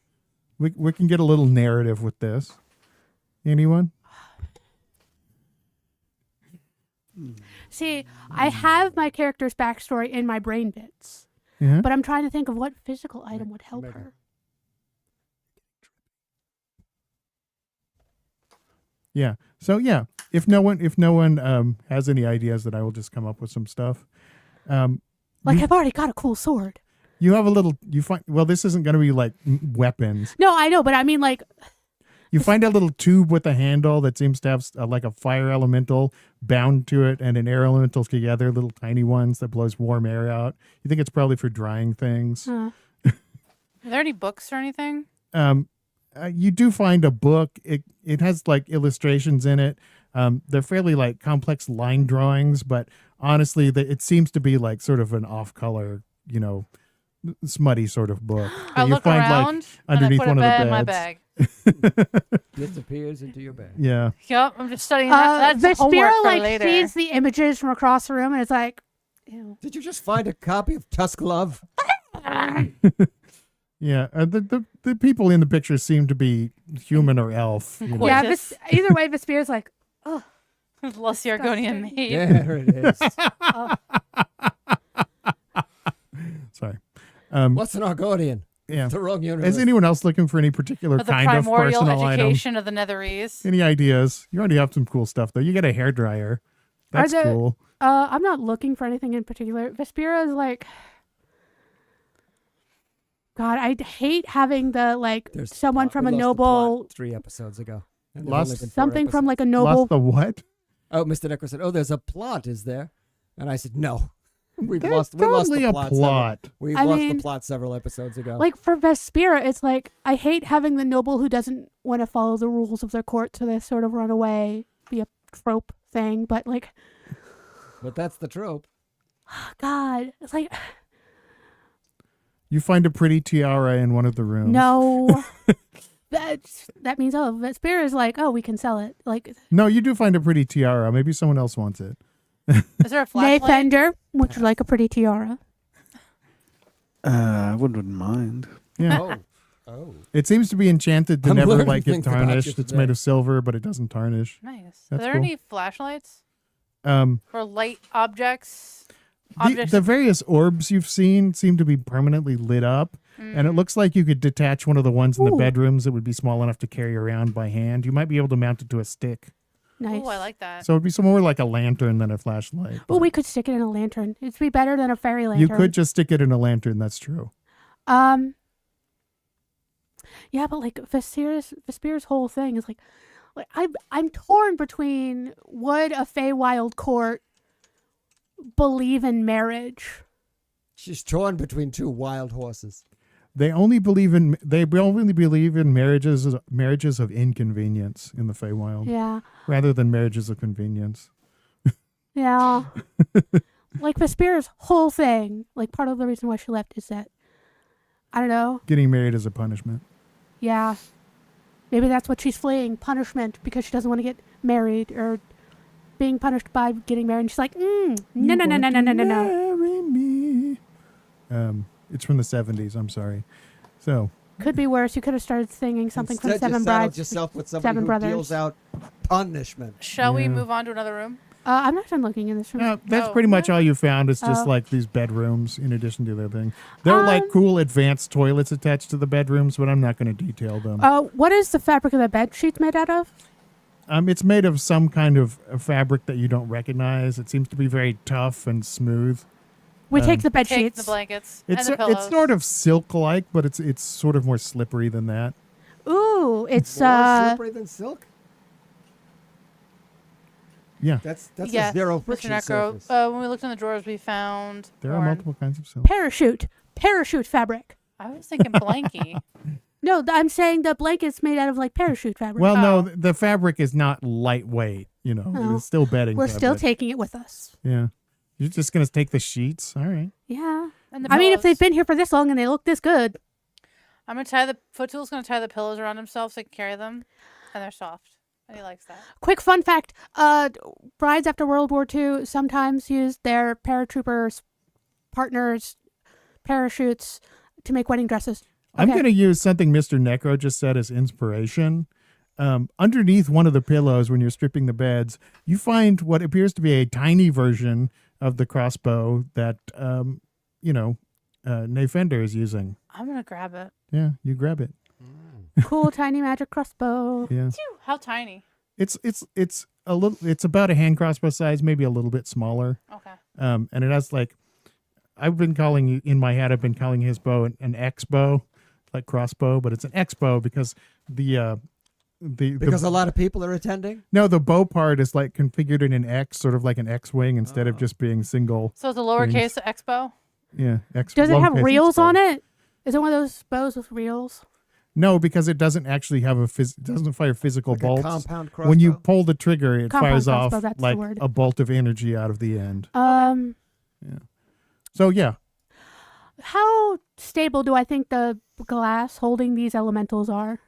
We can get a little narrative with this. Anyone? See, I have my character's backstory in my brain bits, Yeah. but I'm trying to think of what physical item would help Megan. her. Yeah. So yeah, if no one has any ideas, that I will just come up with some stuff. Like, I've already got a cool sword. You have a little. You find this isn't going to be like weapons. No, I know, but I mean, like, You find a little tube with a handle that seems to have like a fire elemental bound to it and an air elemental together, little tiny ones that blows warm air out. You think it's probably for drying things. Are there any books or anything? You do find a book. It has like illustrations in it. They're fairly like complex line drawings, but honestly, it seems to be like sort of an off-color, smutty sort of book. I that you look find, around underneath and I put one it of the in my beds. bag. Disappears into your bag. Yeah. Yep, I'm just studying that. That's homework Vespera, for like, later. sees the images from across the room, and it's like, ew. Did you just find a copy of Tusk Love? Yeah. The people in the picture seem to be human or elf. you know. Yeah, Gorgeous. either way, Vespera's like, Less the Argonian Disgusting. maid. There it is. Sorry. What's an Argonian? Yeah. The wrong universe. Is anyone else looking for any particular The kind of primordial personal item? education of the Netherese. Any ideas? You already have some cool stuff though. You get a hairdryer. That's there- cool. I'm not looking for anything in particular. Vespera is like, God, I hate having the, like, There's the someone plot. from We a lost the noble, plot 3 episodes ago. And there've Lost only been 4 something from, like, a episodes. noble. Lost the what? Oh, Mr. Necro said, "Oh, there's a plot, is there?" And I said, "No." We've There's lost totally the a plot. plot. We've I lost mean, the plot several episodes ago. Like for Vespera, it's like I hate having the noble who doesn't want to follow the rules of their court, so they sort of run away, be a trope thing. But like, But that's the trope. God, it's like You find a pretty tiara in one of the rooms. no. That means Vespera is like, oh, we can sell it. Like No, you do find a pretty tiara. Maybe someone else wants it. Is there a Nay flashlight? Fender, would you like a pretty tiara? I wouldn't mind. Yeah. Oh. It seems to be enchanted to I'm never learning like get things about you tarnished. It's today. made of silver, but it doesn't tarnish. Nice. Are That's there cool. any flashlights Um, for light objects? the various orbs you've seen seem to be permanently lit up, and it looks like you could detach one of the ones in the Ooh. bedrooms that would be small enough to carry around by hand. You might be able to mount it to a stick. Nice. Oh, I like that. So it'd be more like a lantern than a flashlight. Oh, but we could stick it in a lantern. It'd be better than a fairy lantern. you could just stick it in a lantern. That's true. Yeah, but like Vespera's whole thing is like I'm torn between would a Feywild court believe in marriage? She's torn between two wild horses. They only believe in marriages of inconvenience in the Feywild, Yeah, rather than marriages of convenience. yeah. Like Vespera's whole thing, like part of the reason why she left is that I don't know. Getting married is a punishment. Yeah, maybe that's what she's fleeing, punishment, because she doesn't want to get married or being punished by getting married. And she's like, no. Marry me. It's from the 70s. I'm sorry. So Could be worse. You could have started singing something from Instead, Seven you saddled Brides. yourself with somebody Seven who Brothers. deals out punishment. Shall we Yeah. move on to another room? I'm not done looking in this room. that's Oh. pretty much all you found. It's just Oh. like these bedrooms in addition to their thing. There are like cool advanced toilets attached to the bedrooms, but I'm not going to detail them. What is the fabric of the bed sheets made out of? It's made of some kind of a fabric that you don't recognize. It seems to be very tough and smooth. We take the bed Take sheets. the blankets It's and the pillows. it's sort of silk-like, but it's sort of more slippery than that. Ooh, it's More slippery than silk? Yeah, That's Yes, a zero Mr. friction Necro. surface. When we looked in the drawers, we found there are porn. multiple kinds of silk. parachute fabric. I was thinking blankie. No, I'm saying the blanket's made out of like parachute fabric. Well, no, Oh. the fabric is not lightweight. You know, Oh. it's still bedding. We're still fabric. taking it with us. Yeah, you're just gonna take the sheets. All right. Yeah. And the I mean, if they've pillows. been here for this long and they look this good, I'm gonna tie the Foottool's gonna tie the pillows around himself so he can carry them, and they're soft, and he likes that. quick fun fact: brides after World War II sometimes used their paratroopers, partners, parachutes to make wedding dresses. I'm Okay. going to use something Mr. Necro just said as inspiration. Underneath one of the pillows, when you're stripping the beds, you find what appears to be a tiny version of the crossbow that, Nay Fender is using. I'm gonna grab it. Yeah, you grab it. Cool tiny magic crossbow. Yeah, Phew, how tiny. it's a little. It's about a hand crossbow size, maybe a little bit smaller. Okay. And it has like, I've been calling in my head. I've been calling his bow an X bow, like crossbow, but it's an X bow because the Because a lot of people are attending? No, the bow part is like configured in an X, sort of like an X-wing instead of just being single. So it's a lowercase expo. Yeah, X. Does it have lowercase reels X bow. on it? Is it one of those bows with reels? No, because it doesn't actually have it doesn't fire physical Like a bolts. compound crossbow? When you pull the trigger, it Compound fires crossbow, off that's the like word. a bolt of energy out of the end. So yeah, How stable do I think the glass holding these elementals are?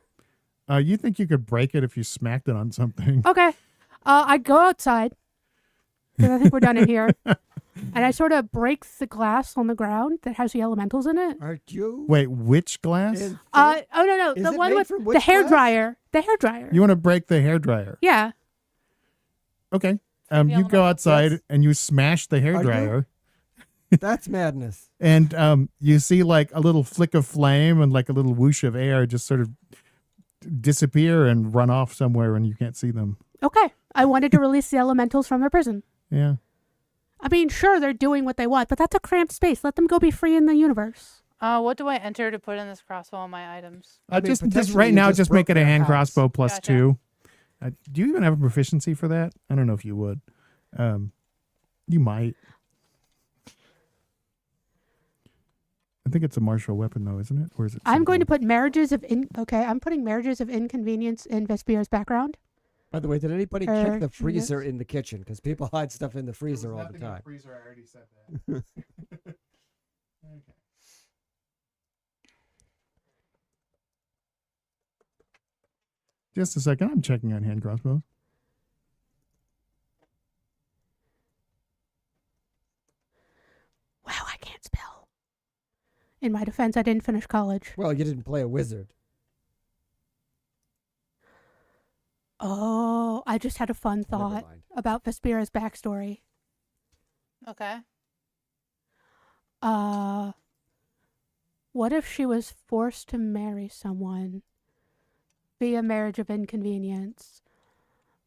you think you could break it if you smacked it on something? Okay. I go outside because I think we're done in here. And I sort of break the glass on the ground that has the elementals in it. Aren't you? Wait, which glass? in- Oh no, Is the it one made with from the which hair glass? dryer. The hair dryer. You want to break the hairdryer? Yeah. Okay. The You go elemental. outside Yes. and you smash the Are you? hairdryer. That's madness. And you see like a little flick of flame and like a little whoosh of air just sort of disappear and run off somewhere and you can't see them. Okay. I wanted to release the elementals from their prison. Yeah. I mean, sure, they're doing what they want, but that's a cramped space. Let them go be free in the universe. What do I enter to put in this crossbow on my items? I mean, Just potentially right you now, just just make broke it a their hand house. crossbow plus Gotcha. 2. Do you even have a proficiency for that? I don't know if you would. You might. I think it's a martial weapon, though, isn't it? Or is it? I'm going to simple? put marriages of I'm putting marriages of inconvenience in Vespier's background. By the way, did anybody Or check the freezer yes. in the kitchen? Because people hide stuff in the freezer all the time. Freezer. I already said that. Okay. Just a second. I'm checking on hand crossbows. Wow, I can't spell. In my defense, I didn't finish college. Well, you didn't play a wizard. Oh, I just had a fun Never thought mind. about Vespira's backstory. Okay. What if she was forced to marry someone via marriage of inconvenience,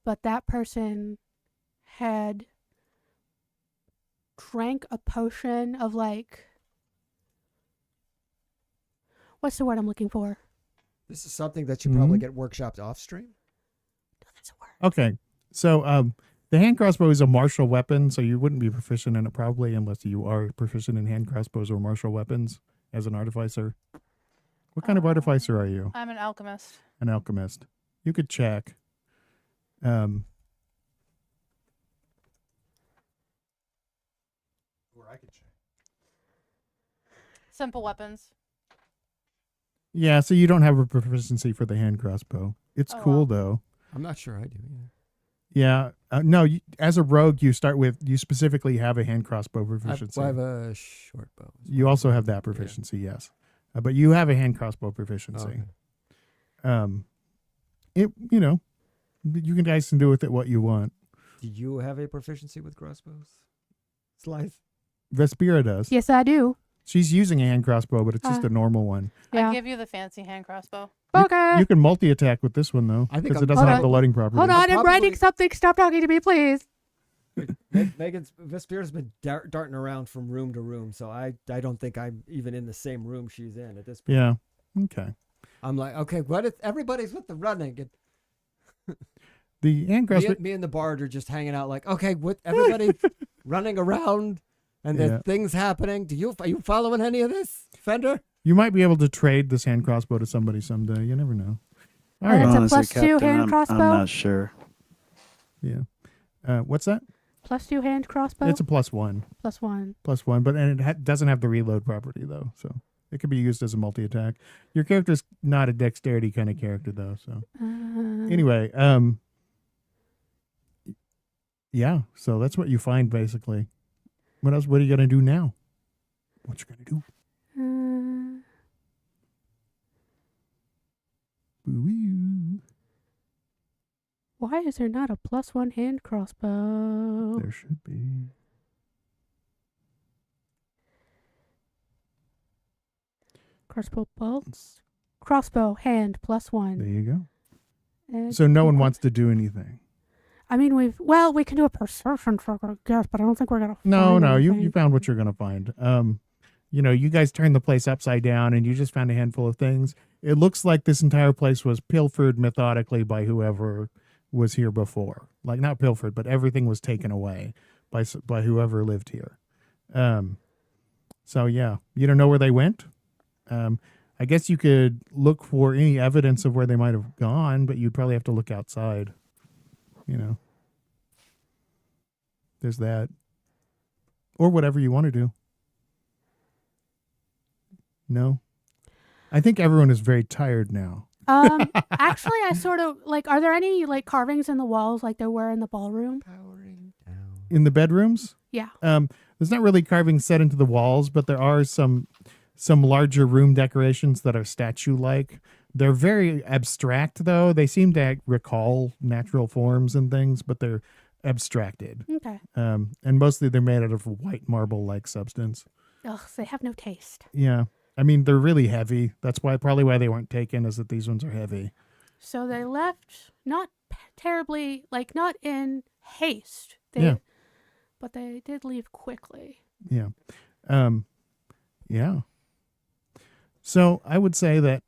but that person had drank a potion of like, what's the word I'm looking for? This is something that you probably Mhm. get workshopped off stream. No, that's a word. Okay. So the hand crossbow is a martial weapon, so you wouldn't be proficient in it probably unless you are proficient in hand crossbows or martial weapons as an artificer. What kind of artificer are you? I'm an alchemist. An alchemist. You could check. Or I could check. Simple weapons. Yeah, so you don't have a proficiency for the hand crossbow. It's Oh, cool wow. though. I'm not sure I do. Yeah. Yeah. No, as a rogue, you specifically have a hand crossbow I proficiency. have a short bow. You also have that proficiency, yes. But you have a hand crossbow proficiency. Okay. You guys can do with it what you want. Do you have a proficiency with crossbows? Slice. Vespira does. Yes, I do. She's using a hand crossbow, but it's just a normal one. Yeah. I give you the fancy hand crossbow. Okay. You can multi-attack with this one, though, I think because I'm- it doesn't Hold have on. the loading property. Hold on, I'm Probably- writing something. Stop talking to me, please. Megan's Vespira's been darting around from room to room, so I don't think I'm even in the same room she's in at this point. Yeah. Okay. I'm like, okay, what if everybody's with the running? And The hand crossbow... me and the bard are just hanging out like, okay, what everybody running around and Yeah. there's things happening. Are you following any of this, Fender? You might be able to trade this hand crossbow to somebody someday. You never know. All And right. it's a Honestly, +2 Captain, hand I'm crossbow? not sure. Yeah. What's that? +2 hand crossbow. It's a +1. +1. +1, but it doesn't have the reload property, though, so it could be used as a multi-attack. Your character's not a dexterity kind of character, though, so... Anyway, yeah, so that's what you find, basically. What else? What are you going to do now? What you going to do? Boo-wee. Why is there not a +1 hand crossbow? There should be. Crossbow bolts. Crossbow hand +1. There you go. And So no one wants to do anything. I mean, we can do a perception check, I guess, but I don't think we're gonna. No, find you anything. found what you're going to find. You guys turned the place upside down and you just found a handful of things. It looks like this entire place was pilfered methodically by whoever was here before. Like not pilfered, but everything was taken away by whoever lived here. So yeah, you don't know where they went. I guess you could look for any evidence of where they might have gone, but you'd probably have to look outside. There's that. Or whatever you want to do. No. I think everyone is very tired now. Actually, I sort of like. Are there any like carvings in the walls like there were in the ballroom? Powering down. In the bedrooms, Yeah. there's not really carvings set into the walls, but there are some larger room decorations that are statue-like. They're very abstract, though. They seem to recall natural forms and things, but they're abstracted. Okay. And mostly they're made out of white marble-like substance. Ugh, they have no taste. Yeah. I mean, they're really heavy. That's probably why they weren't taken, is that these ones are heavy. So they left not terribly, like not in haste. Yeah. But they did leave quickly. Yeah. Yeah. So I would say that,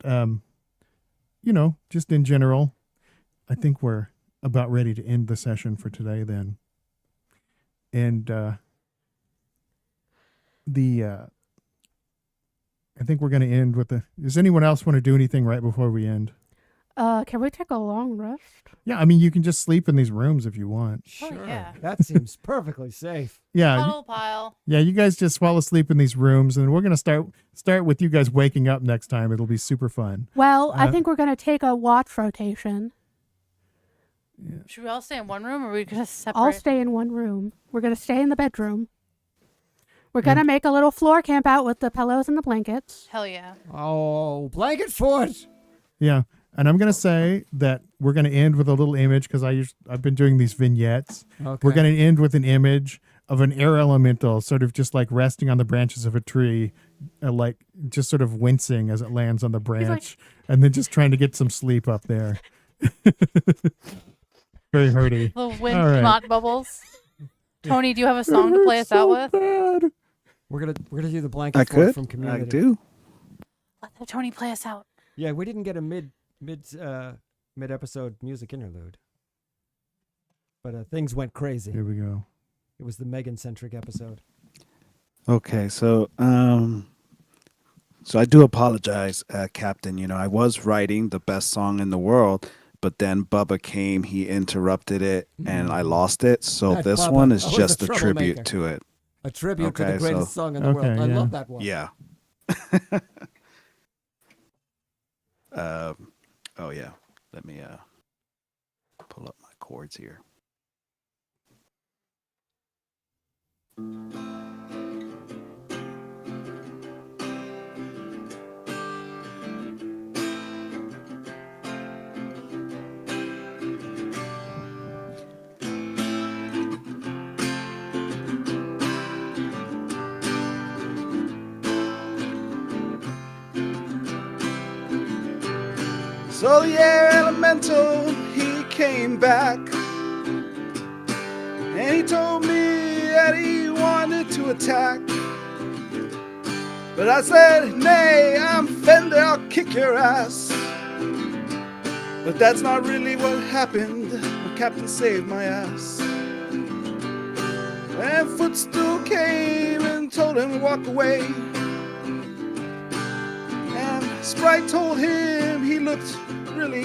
just in general, I think we're about ready to end the session for today then. And I think we're going to end with the. Does anyone else want to do anything right before we end? Can we take a long rest? Yeah, I mean, you can just sleep in these rooms if you want. Oh, Sure. yeah. That seems perfectly safe. Yeah, Puddle pile. yeah. You guys just fall asleep in these rooms, and we're going to start with you guys waking up next time. It'll be super fun. Well, I think we're going to take a watch rotation. Should we all stay in one room, or are we gonna separate? I'll stay in one room. We're going to stay in the bedroom. We're going to make a little floor camp out with the pillows and the blankets. Hell yeah. Oh, blanket fort. Yeah, and I'm going to say that we're going to end with a little image because I've been doing these vignettes. Okay. We're going to end with an image of an air elemental, sort of just like resting on the branches of a tree, like just sort of wincing as it lands on the branch, and then just trying to get some sleep up there. Very hurty. Little wind All right. snot bubbles. Tony, do you have a song to play us out with? Bad. We're gonna do the blanket I fort could. from I Community. do. Let Tony play us out. Yeah, we didn't get a mid episode music interlude, but things went crazy. Here we go. It was the Megan centric episode. Okay, so I do apologize, Captain. You know, I was writing the best song in the world, but then Bubba came, he interrupted it, and I lost it. So That this Bubba one is was just a a tribute troublemaker. to it. A tribute to Okay, the greatest so- song in the world. Okay, I yeah. love that one. Yeah. Oh yeah. Let me pull up my chords here. So the air elemental, he came back, and he told me that he wanted to attack. But I said, nay, I'm Fender, I'll kick your ass. But that's not really what happened. The captain saved my ass. And Footstool came and told him to walk away. And Sprite told him he looked really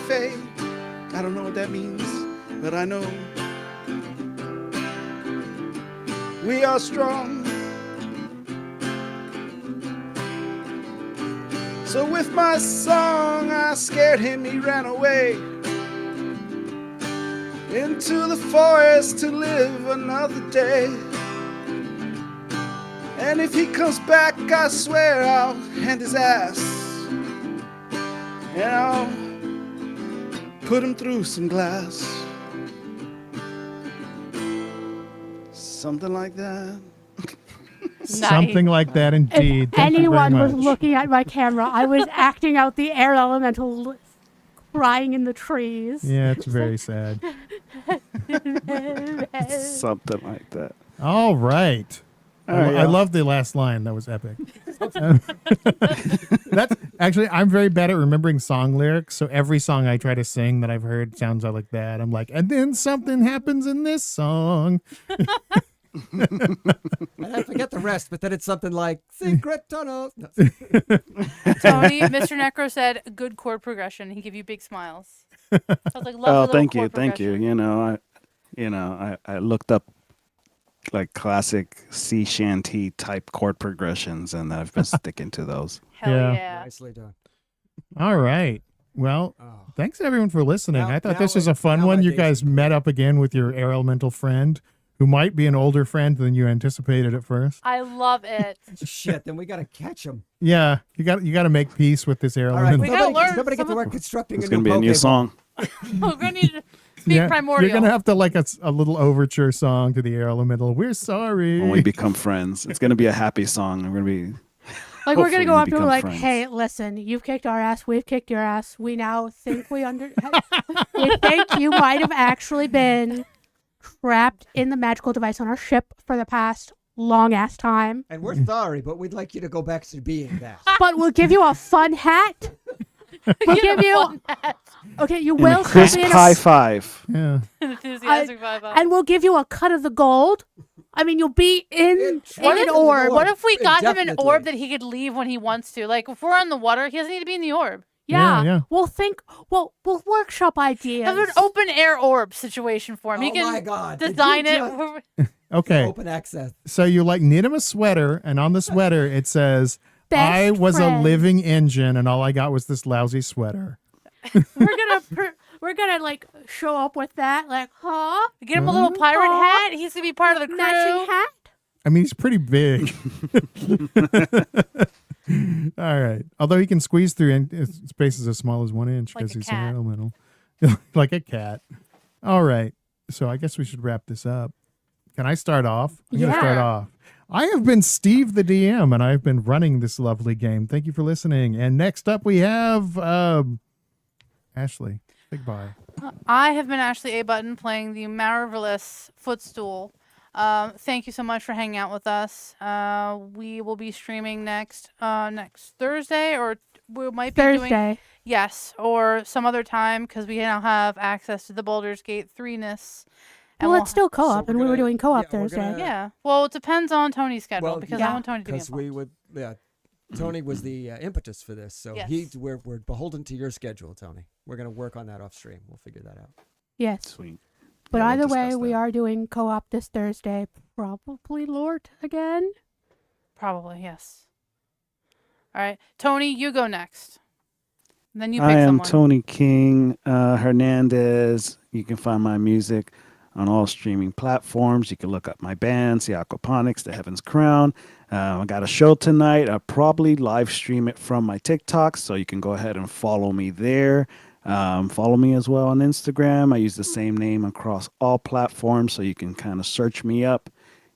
fake. I don't know what that means, but I know we are strong. So with my song I scared him, he ran away into the forest to live another day. And if he comes back, I swear I'll hand his ass, and I'll put him through some glass. Something like that. Something like that, indeed. If Thank you very anyone was much. looking at my camera, I was acting out the air elemental crying in the trees. Yeah, it's very sad. Something like that. All right. All right, I y'all. love the last line. That was epic. That's actually, I'm very bad at remembering song lyrics. So every song I try to sing that I've heard sounds like that. I'm like, and then something happens in this song. And I forget the rest, but then it's something like secret tunnels. No. Tony, Mr. Necro said, good chord progression. He gave you big smiles. I was like, lovely Oh, little thank you, chord thank you. progression. I looked up like classic sea shanty type chord progressions, and I've been sticking to those. Hell Yeah. yeah. Nicely done. All right. Well, Oh. thanks everyone for listening. Now- I thought now this was it- a fun now one. my You days guys are met up again with your air elemental friend, who might be an older friend than you anticipated at first. I love it. Shit, then we gotta catch him. Yeah, you got to make peace with this air All right, elemental. We gotta learn somebody get to some work constructing It's a gonna new be a new Pokemon. song. We're going to need to speak primordial. You're gonna have to like a little overture song to the air elemental. We're sorry. When we become friends, it's gonna be a happy song. We're gonna be. Like, we're Hopefully going to go we up to him become like, friends. hey, listen, you've kicked our ass, we've kicked your ass. We now think we we think you might have actually been trapped in the magical device on our ship for the past long-ass time. And we're sorry, but we'd like you to go back to being that. But we'll give you a fun hat. We'll give you... Okay, you And will a still crisp be in high five. Yeah. Enthusiastic vibe. and we'll give you a cut of the gold. I mean, you'll be in What an if- orb. What if we got him an Indefinitely. orb that he could leave when he wants to? Like, if we're on the water, he doesn't need to be in the orb. Yeah. We'll workshop ideas. Have an open air orb situation for him. He Oh can my God. Did design you it. Okay. Open access. So you like knit him a sweater, and on the sweater it says, Best "I was friend. a living engine, and all I got was this lousy sweater." We're gonna like show up with that, like, huh? Get him a little pirate hat. He's gonna be part of the crew. Matching hat. I mean, he's pretty big. All right. Although he can squeeze through spaces as small as 1 inch Like because a he's cat. so little. Like a cat. All right. So I guess we should wrap this up. Can I start off? I'm going to start Yeah. off. I have been Steve the DM, and I've been running this lovely game. Thank you for listening. And next up, we have Ashley. Big bye. I have been Ashley A. Button playing the marvelous Footstool. Thank you so much for hanging out with us. We will be streaming next Thursday, or we might be doing Thursday. yes, or some other time because we now have access to the Baldur's Gate 3-ness. Well, it's still co-op, So and we're we were gonna- doing co-op yeah, we're Thursday. gonna- yeah. Well, it depends on Tony's schedule Well, because yeah. I want Tony to be Because we involved. would, Tony was the impetus for this, so Yes. we're beholden to your schedule, Tony. We're gonna work on that off stream. We'll figure that out. Yes. Sweet. But Yeah, we'll either way, discuss we that. are doing co-op this Thursday. Probably Lort again. Probably yes. All right, Tony, you go next. And then you pick I am someone. Tony King Hernandez. You can find my music on all streaming platforms. You can look up my bands, the Aquaponics, the Heaven's Crown. I got a show tonight. I'll probably live stream it from my TikTok, so you can go ahead and follow me there. Follow me as well on Instagram. I use the same name across all platforms, so you can kind of search me up.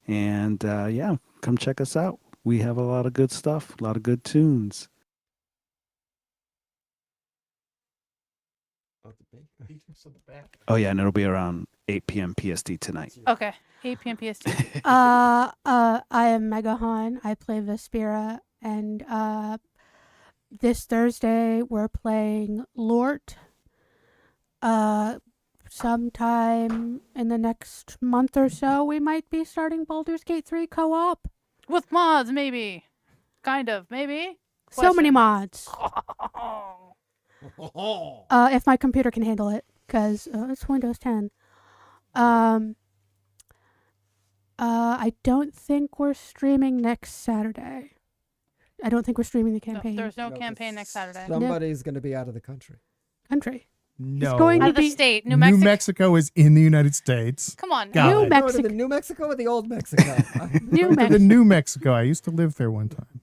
And yeah, come check us out. We have a lot of good stuff, a lot of good tunes. Oh yeah, and it'll be around 8 p.m. PST tonight. Okay, 8 p.m. PST. I am Megahan. I play Vespera, and this Thursday we're playing Lort. Sometime in the next month or so, we might be starting Baldur's Gate 3 co-op. With mods, maybe. Kind of, maybe. So many Question. mods. Oh. If my computer can handle it, because it's Windows 10. I don't think we're streaming next Saturday. I don't think we're streaming the No, campaign. there's no 'cause campaign next Saturday. Somebody's going to be out of the country. Country. No. going Out to of the be- state, New New Mexico. Mexico is in the United States. Come on. God. New Go to Mexico. the New Mexico or the old Mexico? New To the Mexico. New Mexico. I used to live there one time.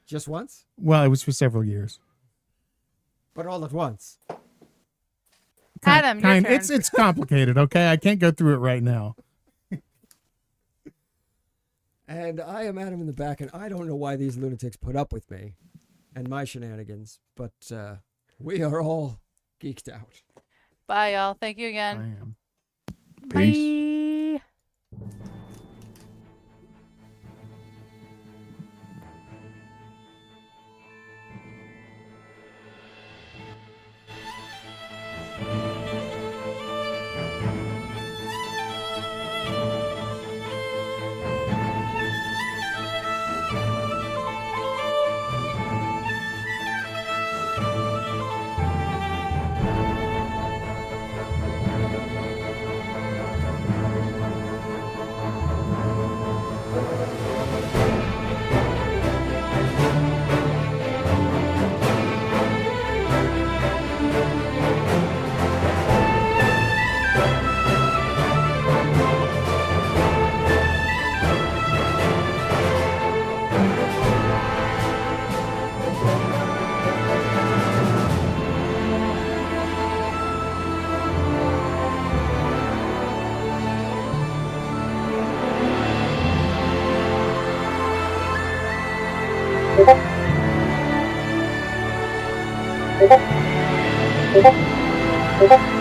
Just once? Well, it was for several years. But all at once. Adam, your turn. It's complicated, okay? I can't go through it right now. And I am Adam in the back, and I don't know why these lunatics put up with me and my shenanigans, but we are all geeked out. Bye, y'all. Thank you I again. am. Peace. Bye. Thank you.